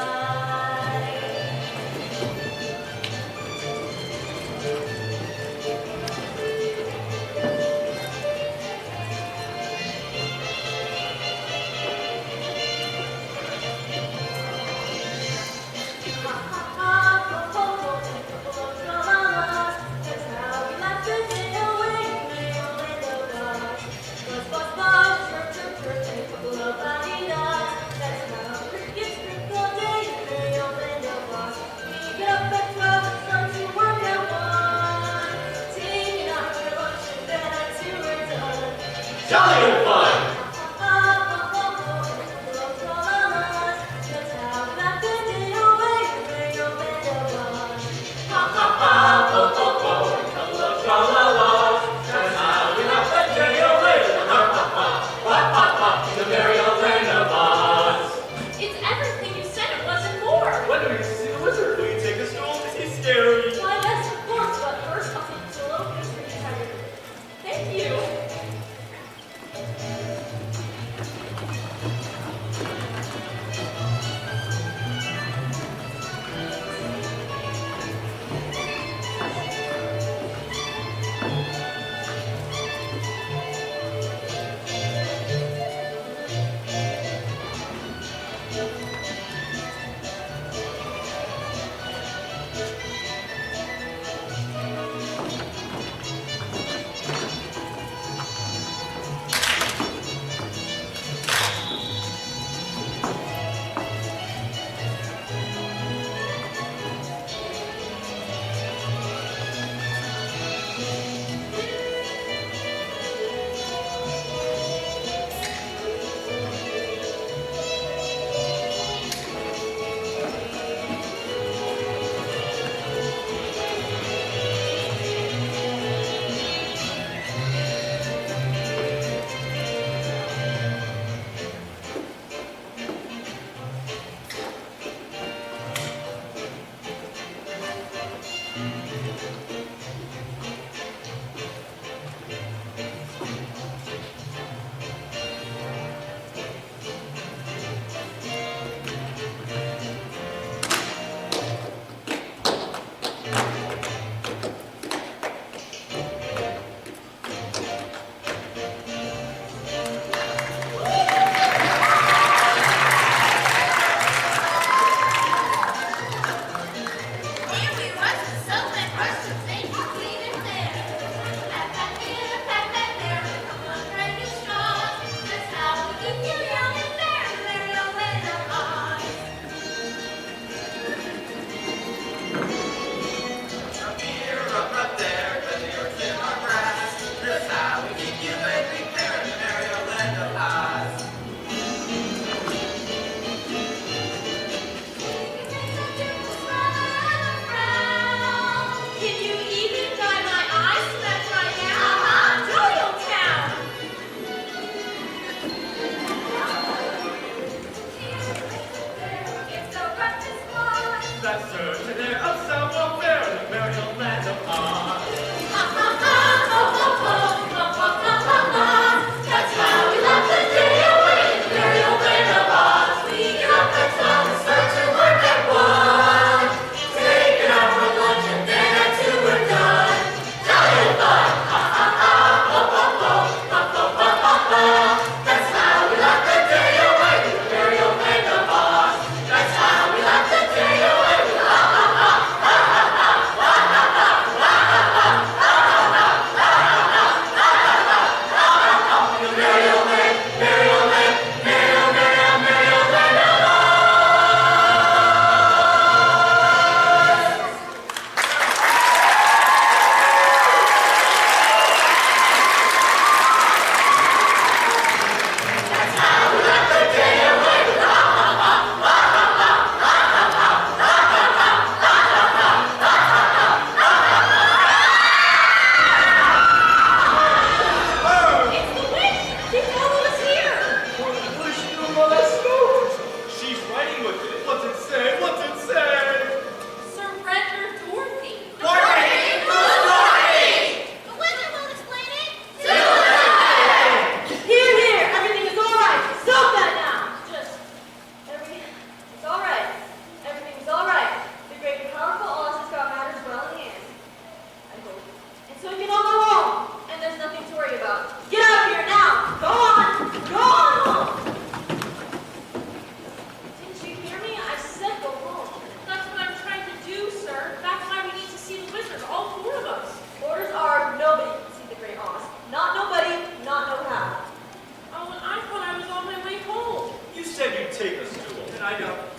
Jolly good fun!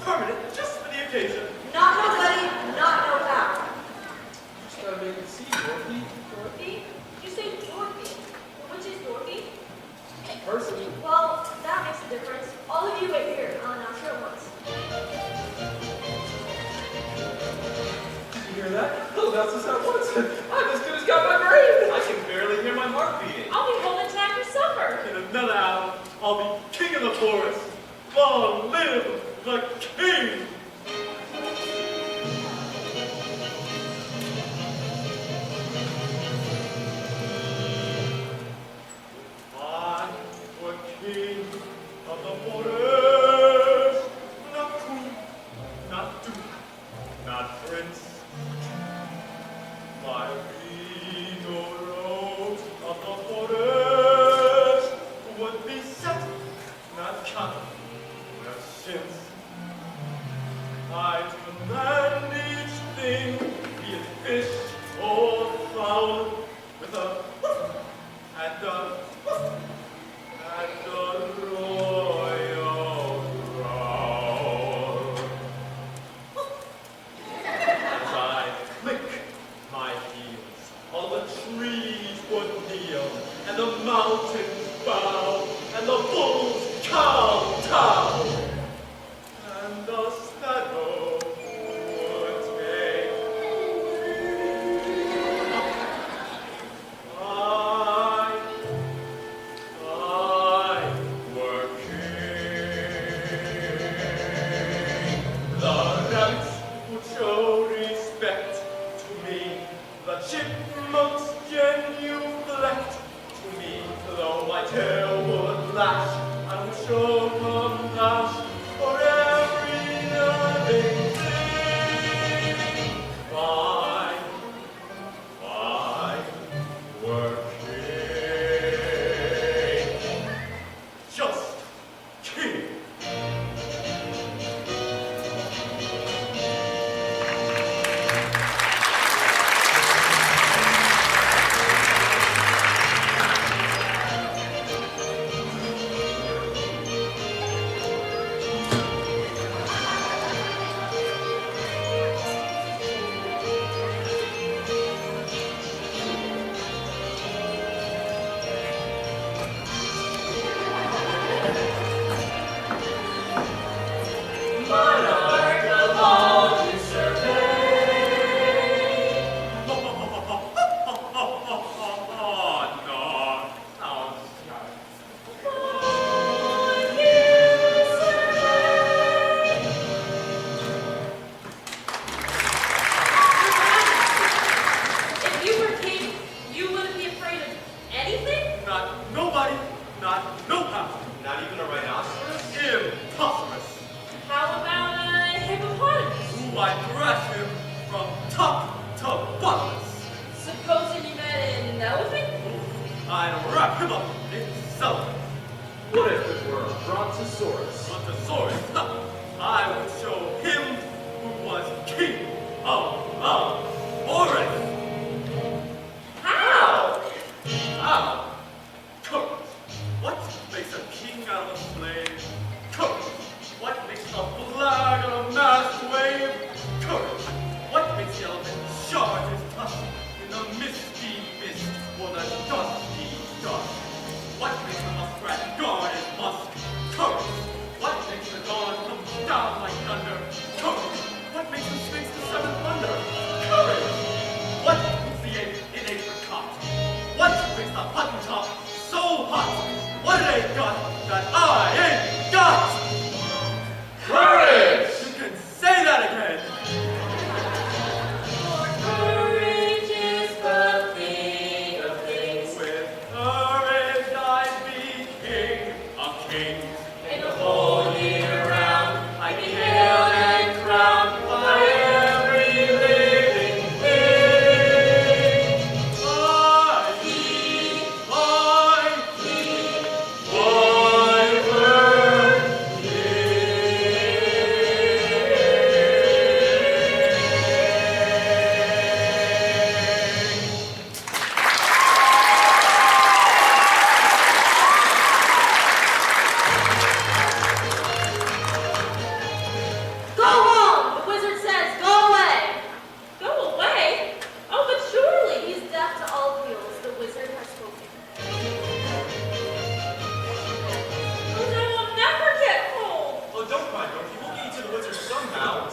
permanent just for the occasion. Not no buddy, not no pal. Just gotta make it see, Dorothy. Dorothy? You say Dorothy. Which is Dorothy? Person. Well, that makes a difference. All of you wait here. I'll show once. Did you hear that? Oh, that's just at once. I'm as good as got my brain. I can barely hear my heart beating. I'll be home in time for supper. In another hour, I'll be king of the forest. Long live the king! I were king of the forest, not queen, not duke, not prince. My regal rose of the forest would be set, not cut, not since. I command each thing, be it fish or fowl, with a hoof and a hoof and a royal growl. As I click my heels, all the trees would kneel, and the mountains bow, and the bulls kowtow, and the sparrow would take I were king. The rabbits would show respect to me, the chipmunks genuflect to me, though my tail would lash, I would show compassion for every living thing. I were king, just king.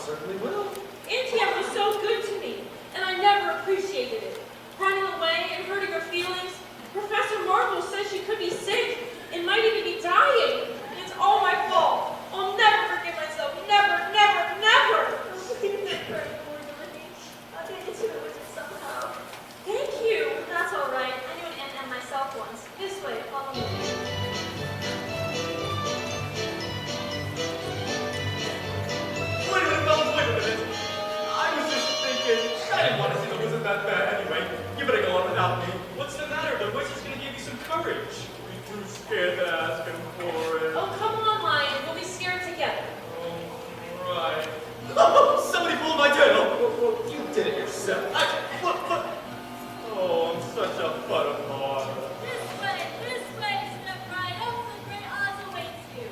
certainly will. Auntie Em was so good to me, and I never appreciated it. Running away and hurting her feelings. Professor Marvel says she could be sick and might even be dying. And it's all my fault. I'll never forgive myself. Never, never, never. Please don't cry anymore, Dorothy. I'll get you to the wizard somehow. Thank you. That's all right. I knew an Aunt Em myself once. This way, follow me. Wait a minute, fellas, wait a minute. I was just thinking, I didn't want to see the wizard that bad anyway. You better go on without me. What's the matter? The wizard's gonna give you some courage. You're too scared to ask him for it. Oh, come on, Lion. We'll be scared together. Oh, right. Oh, somebody pulled my tail. Well, you did it yourself. What? Oh, I'm such a butterfly. This way, step right up, the great Oz awaits you.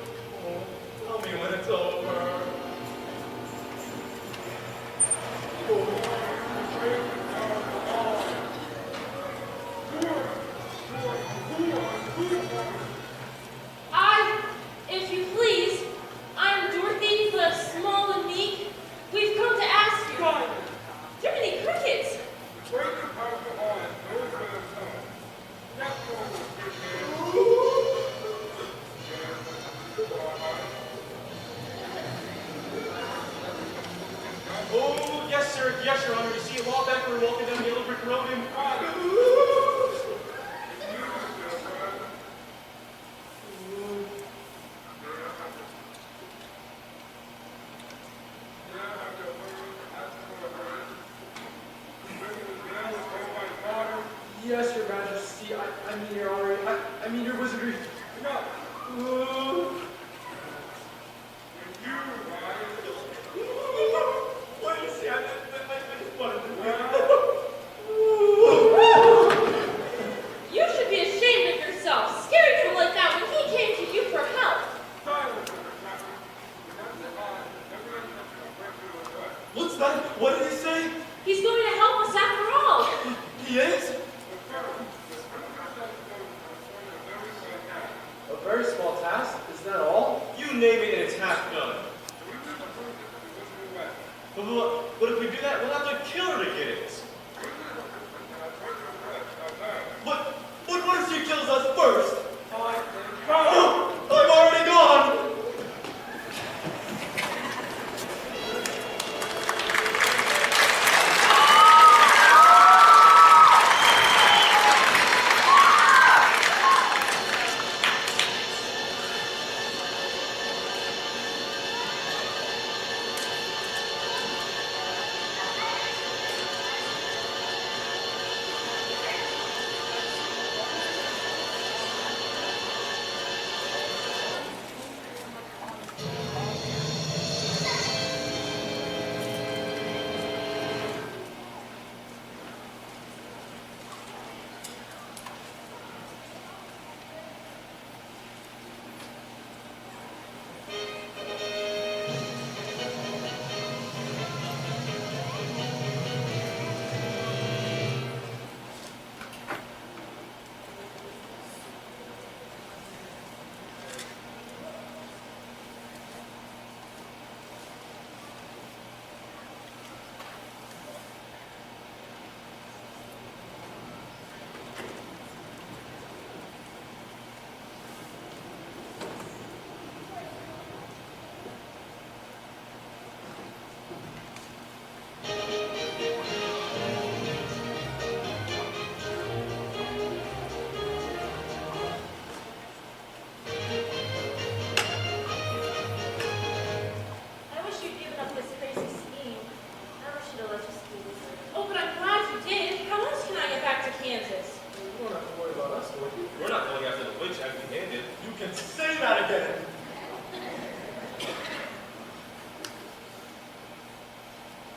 Oh, tell me when it's over. If you please, I'm Dorothy, the small and meek. We've come to ask you. Too many crickets. Oh, yes, sir. Yes, Your Honor. You see a while back we were walking down the yellow brick road and... Yes, Your Majesty. I mean, Your Honor. I mean, Your Wizardry. What do you say? I just wanted to... You should be ashamed of yourself, scaring him like that when he came to you for help. What's that? What did he say? He's going to help us after all. He is? A very small task. Is that all? You name it and it's half done. But if we do that, we'll have to kill her to get it. But what if she kills us first? I'm already gone!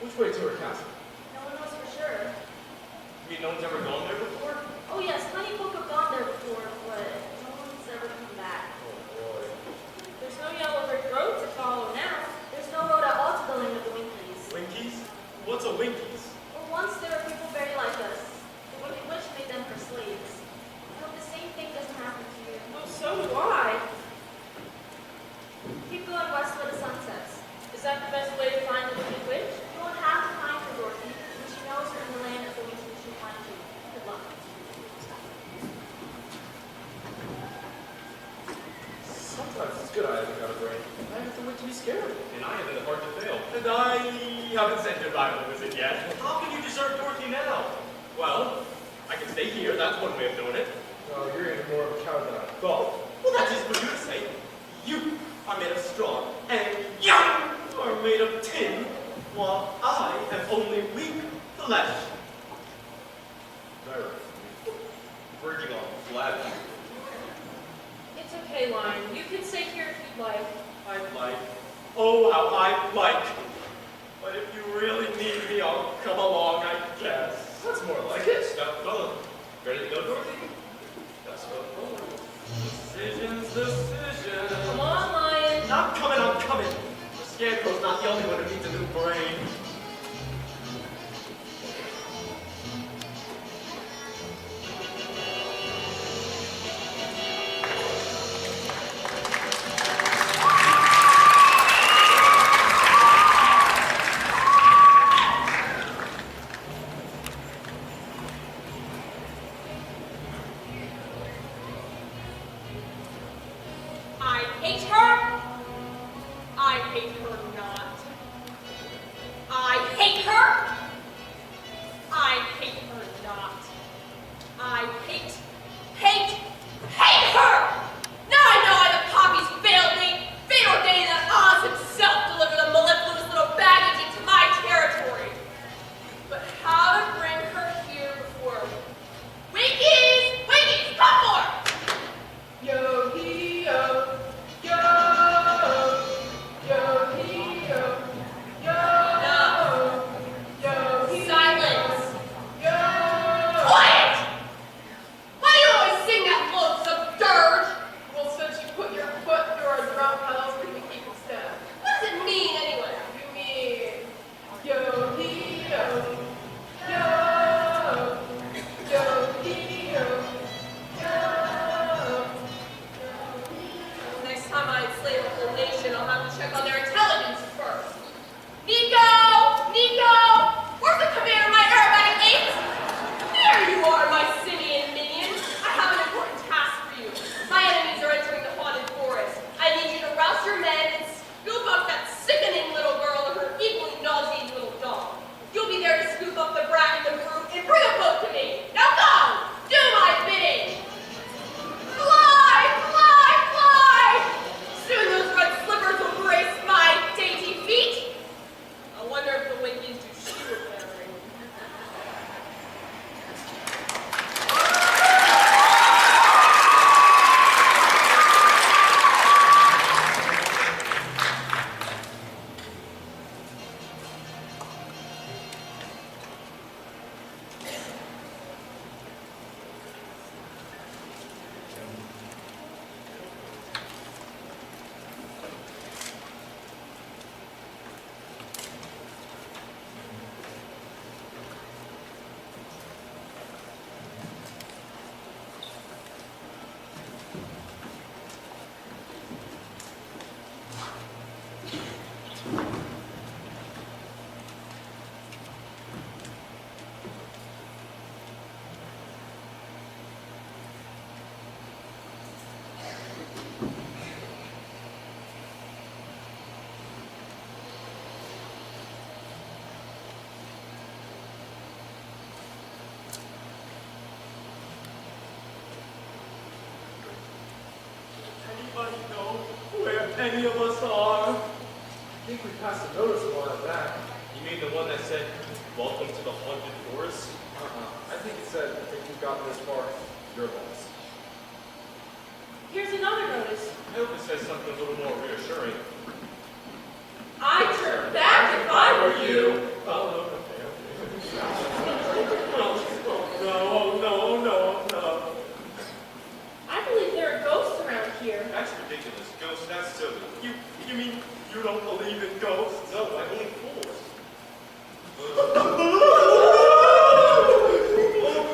Which way to her castle? No one knows for sure. You mean no one's ever gone there before? Oh yes, plenty folk have gone there before, but no one's ever come back. Oh boy. There's no yellow brick road to follow now. There's no road at all to the land of the Winkies. Winkies? What's a Winkies? Well, once there were people very like us. The Wicked Witch made them her slaves. I hope the same thing doesn't happen to you. Oh, so do I. Keep going west where the sun sets. Is that the best way to find the Wicked I haven't said goodbye to the visit yet. How can you desert Dorothy now? Well, I can stay here. That's one way of doing it. No, you're even more of a coward than I thought. Well, that is for you to say. You are made of straw, and you are made of tin, while I am only weak flesh. Very. Verging on flat. It's okay, Lion. You can stay here if you'd like. I'd like. Oh, how I'd like. But if you really need me, I'll come along, I guess. That's more like it. Stop going. Ready to go, Dorothy? That's what decisions. Come on, Lion. I'm coming. The Scarecrow's not the only one who needs a new brain. I hate her. I hate her not. I hate her. I hate her not. I hate her! Now I know why the poppies failed me. Fate ordained that Oz himself deliver the mellifluous little baggage into my territory. But how to bring her here before me? Winkies, come for! Yo-hee-yo, yo-hee-yo, yo-hee-yo. Silence! Quiet! Why do you always sing that lonesome dirge? Well, since you put your foot through our drum pedals, we can keep it steady. What does it mean anyway? You mean yo-hee-yo, yo, yo-hee-yo, yo. Next time I enslave a whole nation, I'll have to check on their intelligence first. Nico! Where's the commander of my aerobatic apes? There you are, my simian minion. I have an important task for you. My enemies are entering the haunted forest. I need you to rouse your men and scoop up that sickening little girl and her equally nauseating little dog. You'll be there to scoop up the brat and the brood and bring them both to me. Now go! Do my bidding! Fly! Soon those red slippers will grace my dainty feet. I wonder if the Winkies do shoe repairing. Anybody know where any of us are? I think we passed a notice a while back. You mean the one that said, "Welcome to the haunted forest"? I think it said, if you've gotten this far, you're lost. Here's another notice. I hope it says something a little more reassuring. I'd turn back if I were you. Oh, okay. Oh, no. I believe there are ghosts around here. That's ridiculous. Ghosts, that's silly. You mean you don't believe in ghosts? No, I believe fools.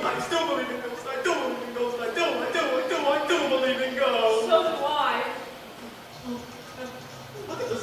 I still believe in ghosts. I do believe in ghosts. I do believe in ghosts. So do I. Look at the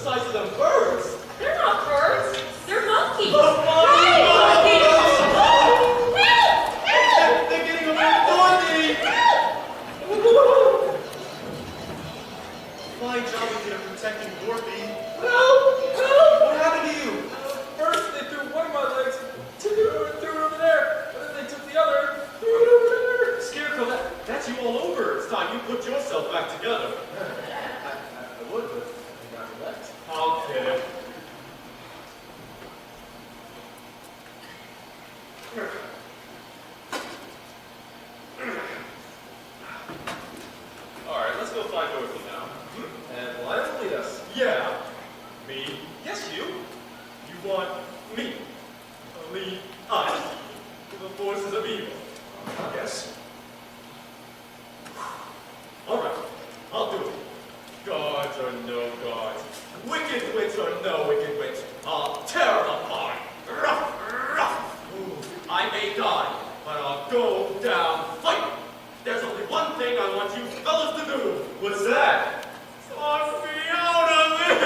find Dorothy now. And Lion will lead us. Yeah. Me? Yes, you. You want me? Lead us to the forces of evil. Yes. Alright, I'll do it. Gods or no gods, wicked wits or no wicked wits, I'll tear them apart. Ruff, ruff. Ooh, I may die, but I'll go down fighting. There's only one thing I want you fellas to do. What's that? Talk me out of it!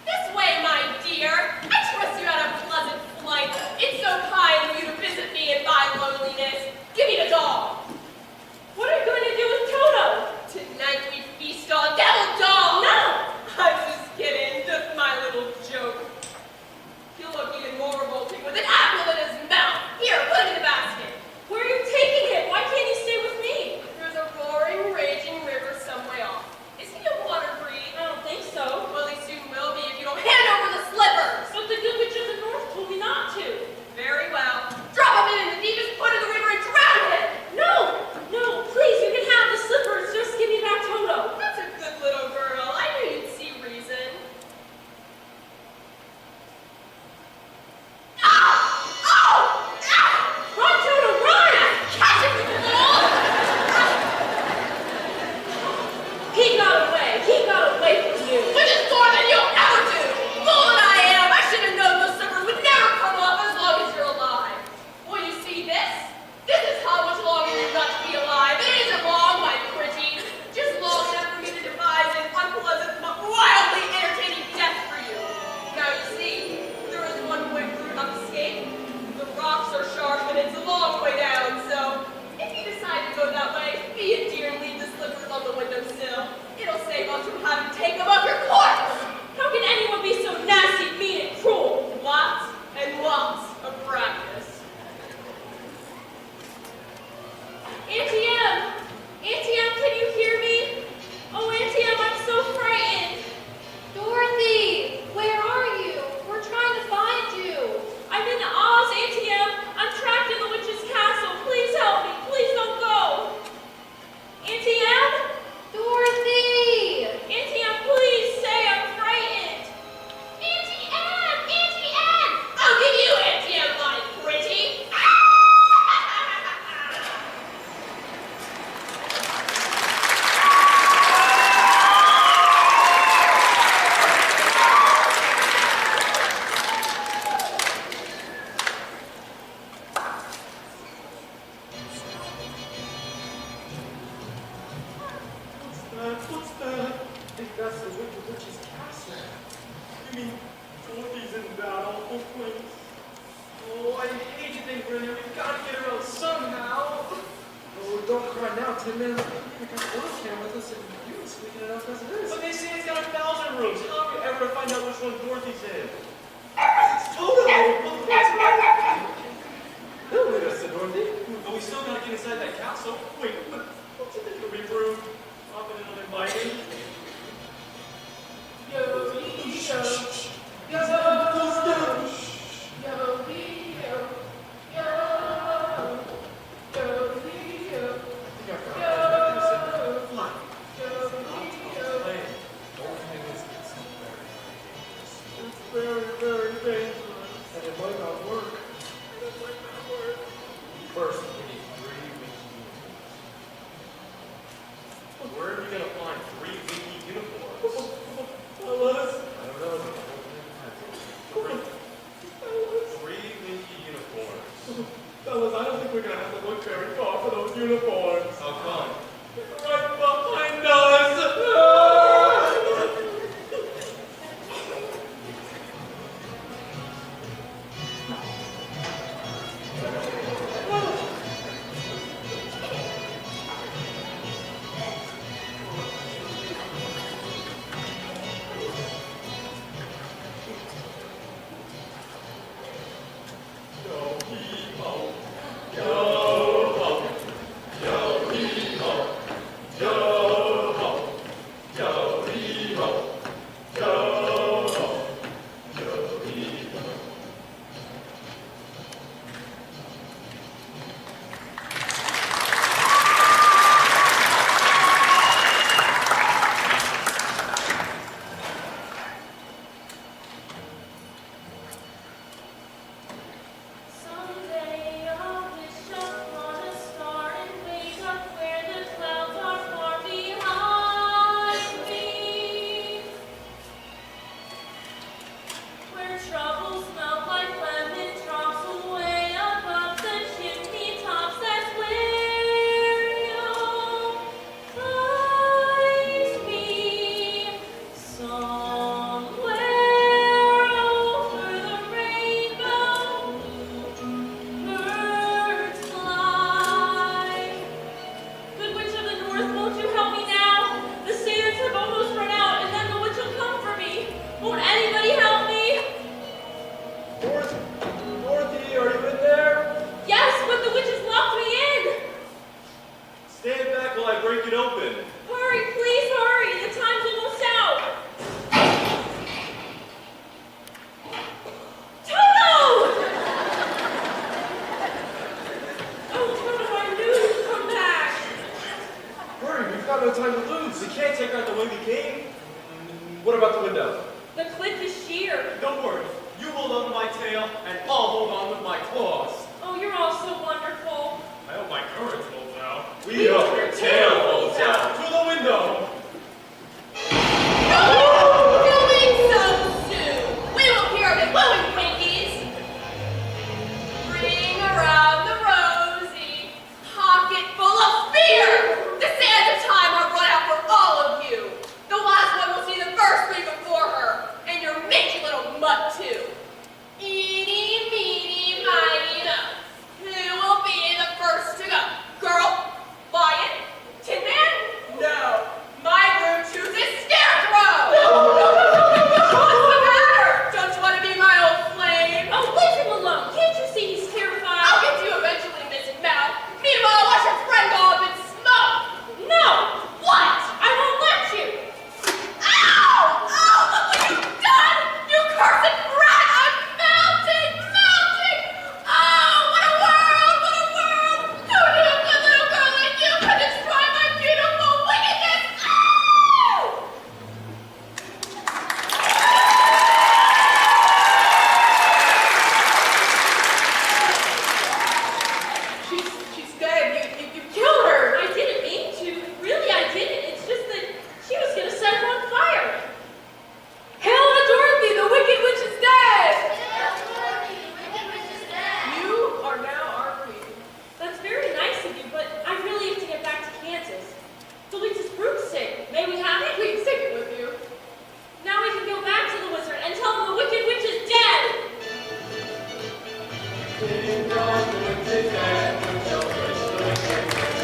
This way, my dear. I trust you had a pleasant flight. It's so kind of you to visit me in my loneliness. Give me the doll. What are you going to do with Toto? Tonight we feast on devil doll. No! I'm just kidding. Just my little joke. He'll look even more revolting with an apple in his mouth. Here, put him in the basket. Where are you taking him? Why can't he stay with me? There's a roaring, raging river some way off. Is he a water breed? I don't think so. Well, he soon will be if you don't hand over the slippers. But the good witch of the north told me not to. Very well. Drop him in the deepest foot of the river and drown him. No! No, please, you can have the slippers. Just give me back Toto. That's a good little girl. I knew you'd see reason. Ow! Ow! Ah! Run, Toto, run! Catch him, you fool! He got away. He got away from you. Which is more than you'll ever do! Fool that I am! I should have known those slippers would never come off as long as you're alive. Well, you see this? This is how much longer you've got to be alive. It isn't long, my pretty. Just long enough for me to devise an unpleasant but wildly entertaining death for you. Now you see, there is one way route of escape. The rocks are sharp and it's a long way down, so if you decide to go that way, be a dear and leave the slippers on the windowsill. It'll save us from having to take them off your corpse. How can anyone be so nasty, mean, and cruel? Lots and lots of practice. Auntie M! Auntie M, can you hear me? Oh, Auntie M, I'm so frightened. Dorothy, where are you? We're trying to find you. I'm in Oz, Auntie M. I'm trapped in the witch's castle. Please help me. Please don't go. Auntie M? Dorothy! Auntie M, please say I'm frightened. Auntie M! Auntie M! I'll give you Auntie M, my pretty. What's that? If that's the Wicked Witch's castle. You mean Dorothy's in that awful place? Oh, I hate to think we're here. We've got to get her out somehow. Oh, don't cry now, Tin Man. We got work here with us, and you're squeaking it out as it is. But they say it's got 1,000 rooms. How are we ever to find out which one Dorothy's in? It's Toto! Well, what's wrong? He'll lead us to Dorothy. But we still gotta get inside that castle. Wait, but don't you think it'll be rude? Dropping in uninvited? Very, very dangerous. And it might not work. It might not work. First, we need 3 weeks. way we came. What about the window? The cliff is sheer. Don't worry. You hold on to my tail, and I'll hold on with my claws. Oh, you're all so wonderful. I hope my courage holds out. We hope your tail holds out. To the window. Doing so soon. We will hear of it, will we, Twinkies? Bring around the rosy, pocket full of fear. The sands of time are run out for all of you. The last one will see the first thing before her, and your minty little mutt too. Eeny, meeny, miny, mo. Who will be the first to go? Girl? Lion? Tin Man? No. My room chooses Scarecrow! What's the matter? Don't you want to be my old flame? Oh, leave him alone. Can't you see he's terrified? I'll get you eventually, Miss Mouth. Meanwhile, watch your friend go up in smoke! No! What? I won't let you. Ow! Oh, look what you've done! You cursed brat! I'm melting! Melting! Oh, what a world! What a world! Who knew a good little girl like you could destroy my beautiful wickedness? Ow! She's dead. You killed her. I didn't mean to. Really, I didn't. It's just that she was going to set her on fire. Hail to Dorothy, the Wicked Witch is dead! You are now our queen. That's very nice of you, but I really have to get back to Kansas. Felix's broomstick. May we have it? Please take it with you. Now we can go back to the wizard and tell him the Wicked Witch is dead. Ding dong, the witch is dead. We shall wish the wicked witch.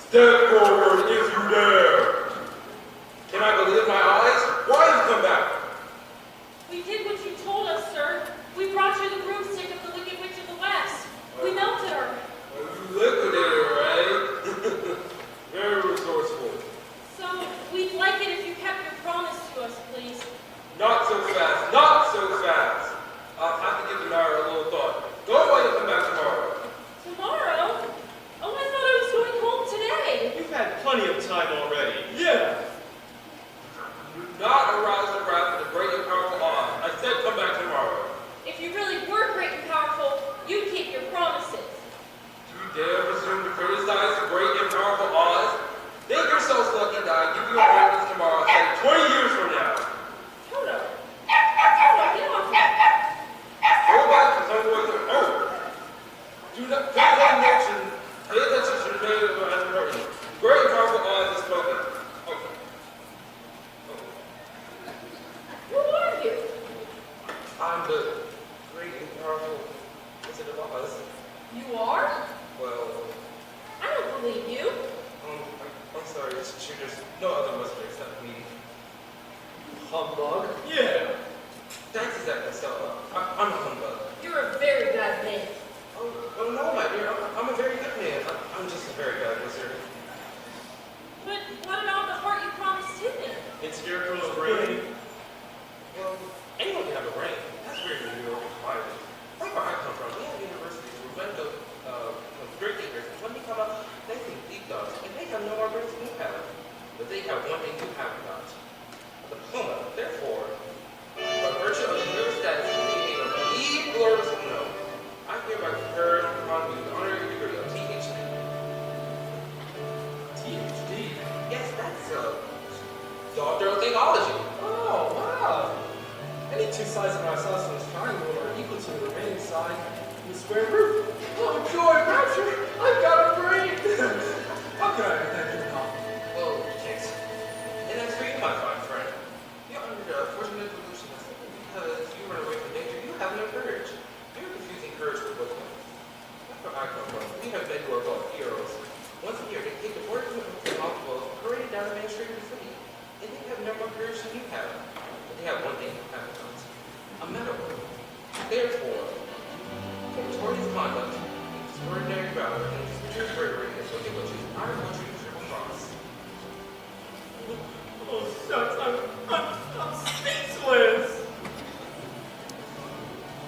Step forward if you dare. Can I believe my eyes? Why have you come back? We did what you told us, sir. We brought you the broomstick of the Wicked Witch of the West. We melted her. You liquidated her, right? Very resourceful. So, we'd like it if you kept your promise to us, please. Not so fast, not so fast. I'll have to give the matter a little thought. Go away and come back tomorrow. Tomorrow? Oh, I thought I was going home today. You've had plenty of time already. Yeah. Do not arouse the wrath of the great and powerful Oz. I said come back tomorrow. If you really were great and powerful, you'd keep your promises. Do you dare presume to criticize the great and powerful Oz? Think yourselves lucky that I give you a promise tomorrow, say 20 years from now. Toto! Toto, get off me! Go back to some boys at home. Do not Pay attention to the man who has authority. Great and powerful as is spoken. Okay. Who are you? I'm the great and powerful Wizard of Oz. You are? Well, I don't believe you. I'm sorry, there's no other wizard except me. Humbug. Yeah. That's exactly so. I'm a humbug. You're a very bad man. Oh no, my dear. I'm a very good man. I'm just a very bad wizard. But what about the heart you promised Tiffany? It's Scarecrow's brain. Well, anyone can have a brain. That's very New York required. Like where I come from, we have universities where men go, great thinkers. When they come up, they think deep thoughts, and they have no more brains than you have. But they have one thing you haven't got. A diploma. Therefore, by virtue of your status as being a lead glorious no, I hereby confer upon you the honorary degree of PhD. PhD. Yes, that's Doctor of Theology. Oh, wow. Any two sides of my isosceles triangle are equal to the remaining side in the square root. Oh, joy, rapture! I've got a brain! How can I thank you, Tom? Well, yes. And as for you, my fine friend, you're under the fortunate delusion that simply because you run away from danger, you have no courage. You're confusing courage with wisdom. That's where I come from. We have men who are called heroes. Once a year, they take the 40 of hospitals, paraded down the main street of the city. And they have no more courage than you have. But they have one thing you haven't got. A medal. Therefore, for victorious conduct, extraordinary valor, and superior bravery against wicked witches, I want you to triple cross. Oh, shucks, I'm speechless!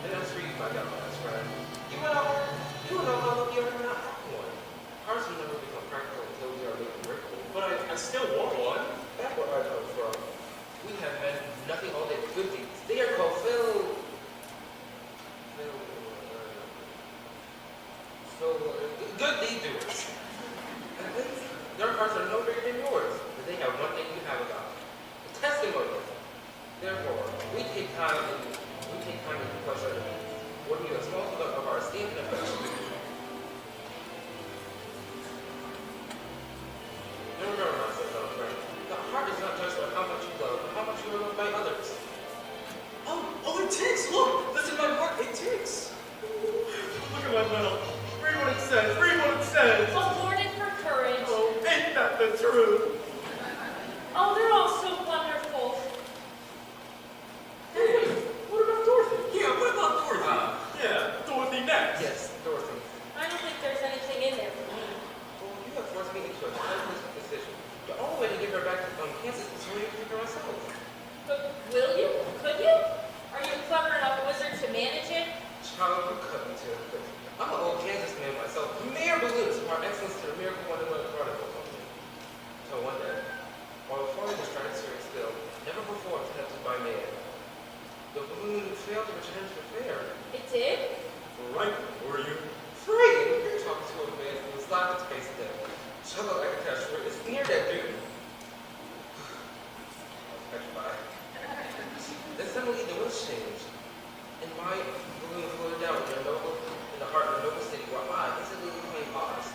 And that's for you, my young best friend. You will know how lucky you are to not have one. Ours will never become practical until we are made miracle. But I still want one. That's where I come from. We have men who do nothing all day but good deeds. They are called good deed doers. And their hearts are no bigger than yours, but they have one thing you haven't got. The testimony. Therefore, we take time to pleasure what you a small token of our esteem and affection. Now remember myself, little friend. The heart is not judged by how much you love, but how much you are loved by others. Oh, it ticks! Look! That's in my heart! It ticks! Look at my medal. Read what it says! Read what it says! Awarded for courage. Oh, ain't that the truth? Oh, they're all so wonderful. Hey, what about Dorothy? Yeah, what about Dorothy? Yeah, Dorothy next. Yes, Dorothy. I don't think there's anything in there for me. Well, you have forced me into a timeless decision. The only way to get her back from Kansas is for me to pick her myself. But will you? Could you? Are you a clever enough wizard to manage it? Child, you cut me to the quick. I'm an old Kansas man myself. Mere balloons brought excellence to the miracle wonderland prodigal company. Until one day, while performing the stratospheric skill, never before attempted by man, the balloon failed to return to the fair. It did? Right, were you? Friggin', you're talking to a man who was slapped his face to death. Shut up like a cashier. It's near that dude. Petrified. Then suddenly the winds changed, and my balloon floated down in the heart of a noble city where I instantly became Oz.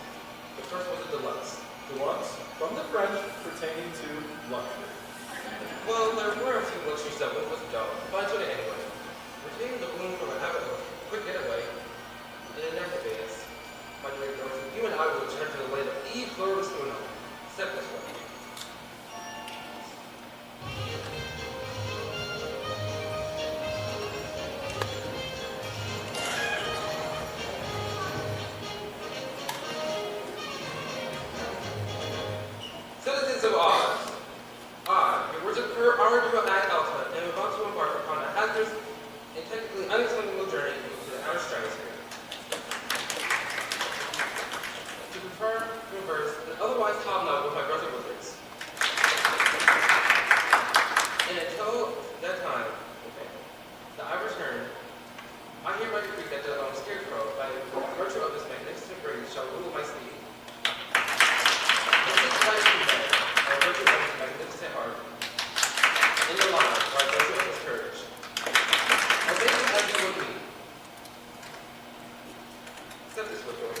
The first was a deluxe. Deluxe, from the French, pertaining to luxury. Well, there were a few luxuries that went with the job, but I took it anyway. Retaining the balloon from a habit of quick getaway, and in that advance, my dear Dorothy, you and I will return to the land of Eve Flores Uno. Step this way. Citizens of Oz, I, your worship Ardua ad Alta, am about to embark upon a hazardous and technically unexplainable journey to the outer stratosphere. To confirm, converse, and otherwise hobnob with my brother wizards. And until that time, that I return, I hereby decree that the Scarecrow, by virtue of this magnificent grace, shall rule my steed. By virtue of his magnificent heart, in the line, by virtue of his courage. Obey him as you would me. Accept this with your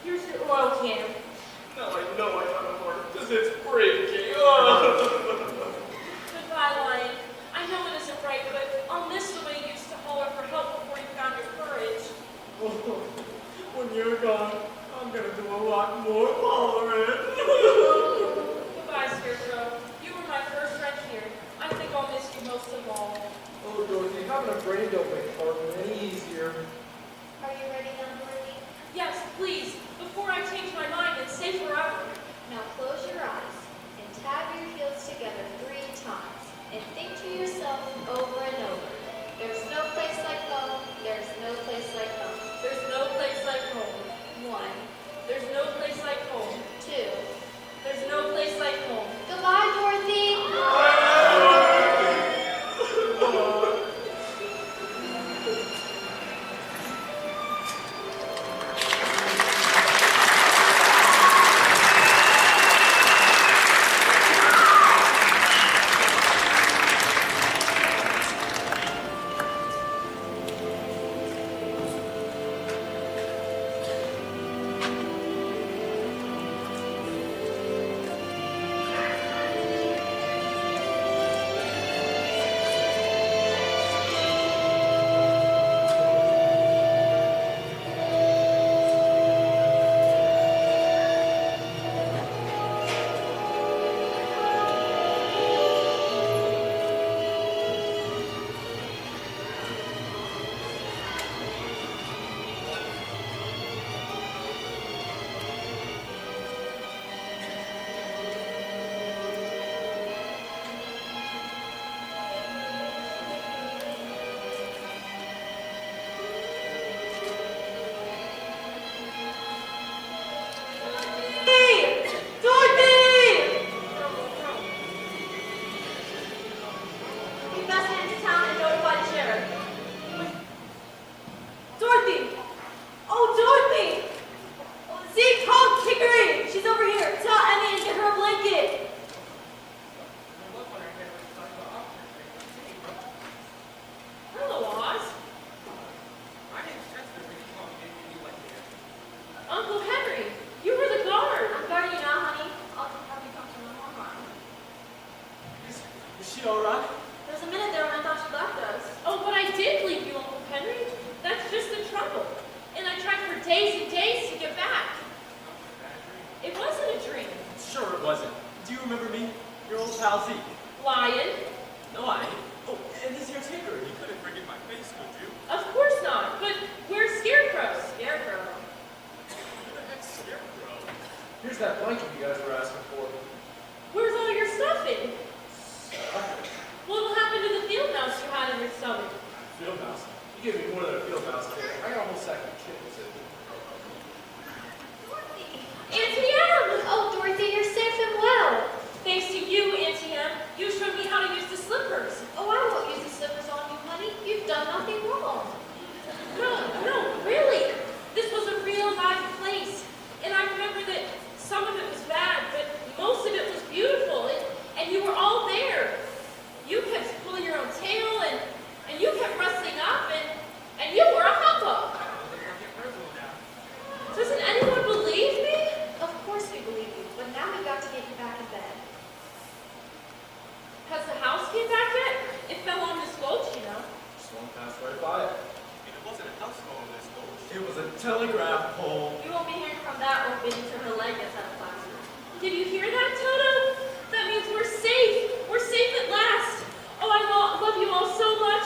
Here's your oil can. Now I know I got a heart, because it's breaking. Oh. Goodbye, Lion. I know it isn't right, but I'll miss the way you used to holler for help before you found your courage. When you're gone, I'm gonna do a lot more hollering. Goodbye, Scarecrow. You were my first friend here. I think I'll miss you most of all. Oh, Dorothy, having a brain don't make farming any easier. Are you ready now, Dorothy? Yes, please, before I change my mind and say forever. Now close your eyes and tap your heels together 3 times and think to yourself over and over. There's no place like home. There's no place like home. There's no place like home. 1, There's no place like home. 2. There's no place like home. Goodbye, Dorothy. Telegraph pole. You won't be hearing from that or bidding to her leg gets out of classroom. Did you hear that, Toto? That means we're safe. We're safe at last. Oh, I love you all so much.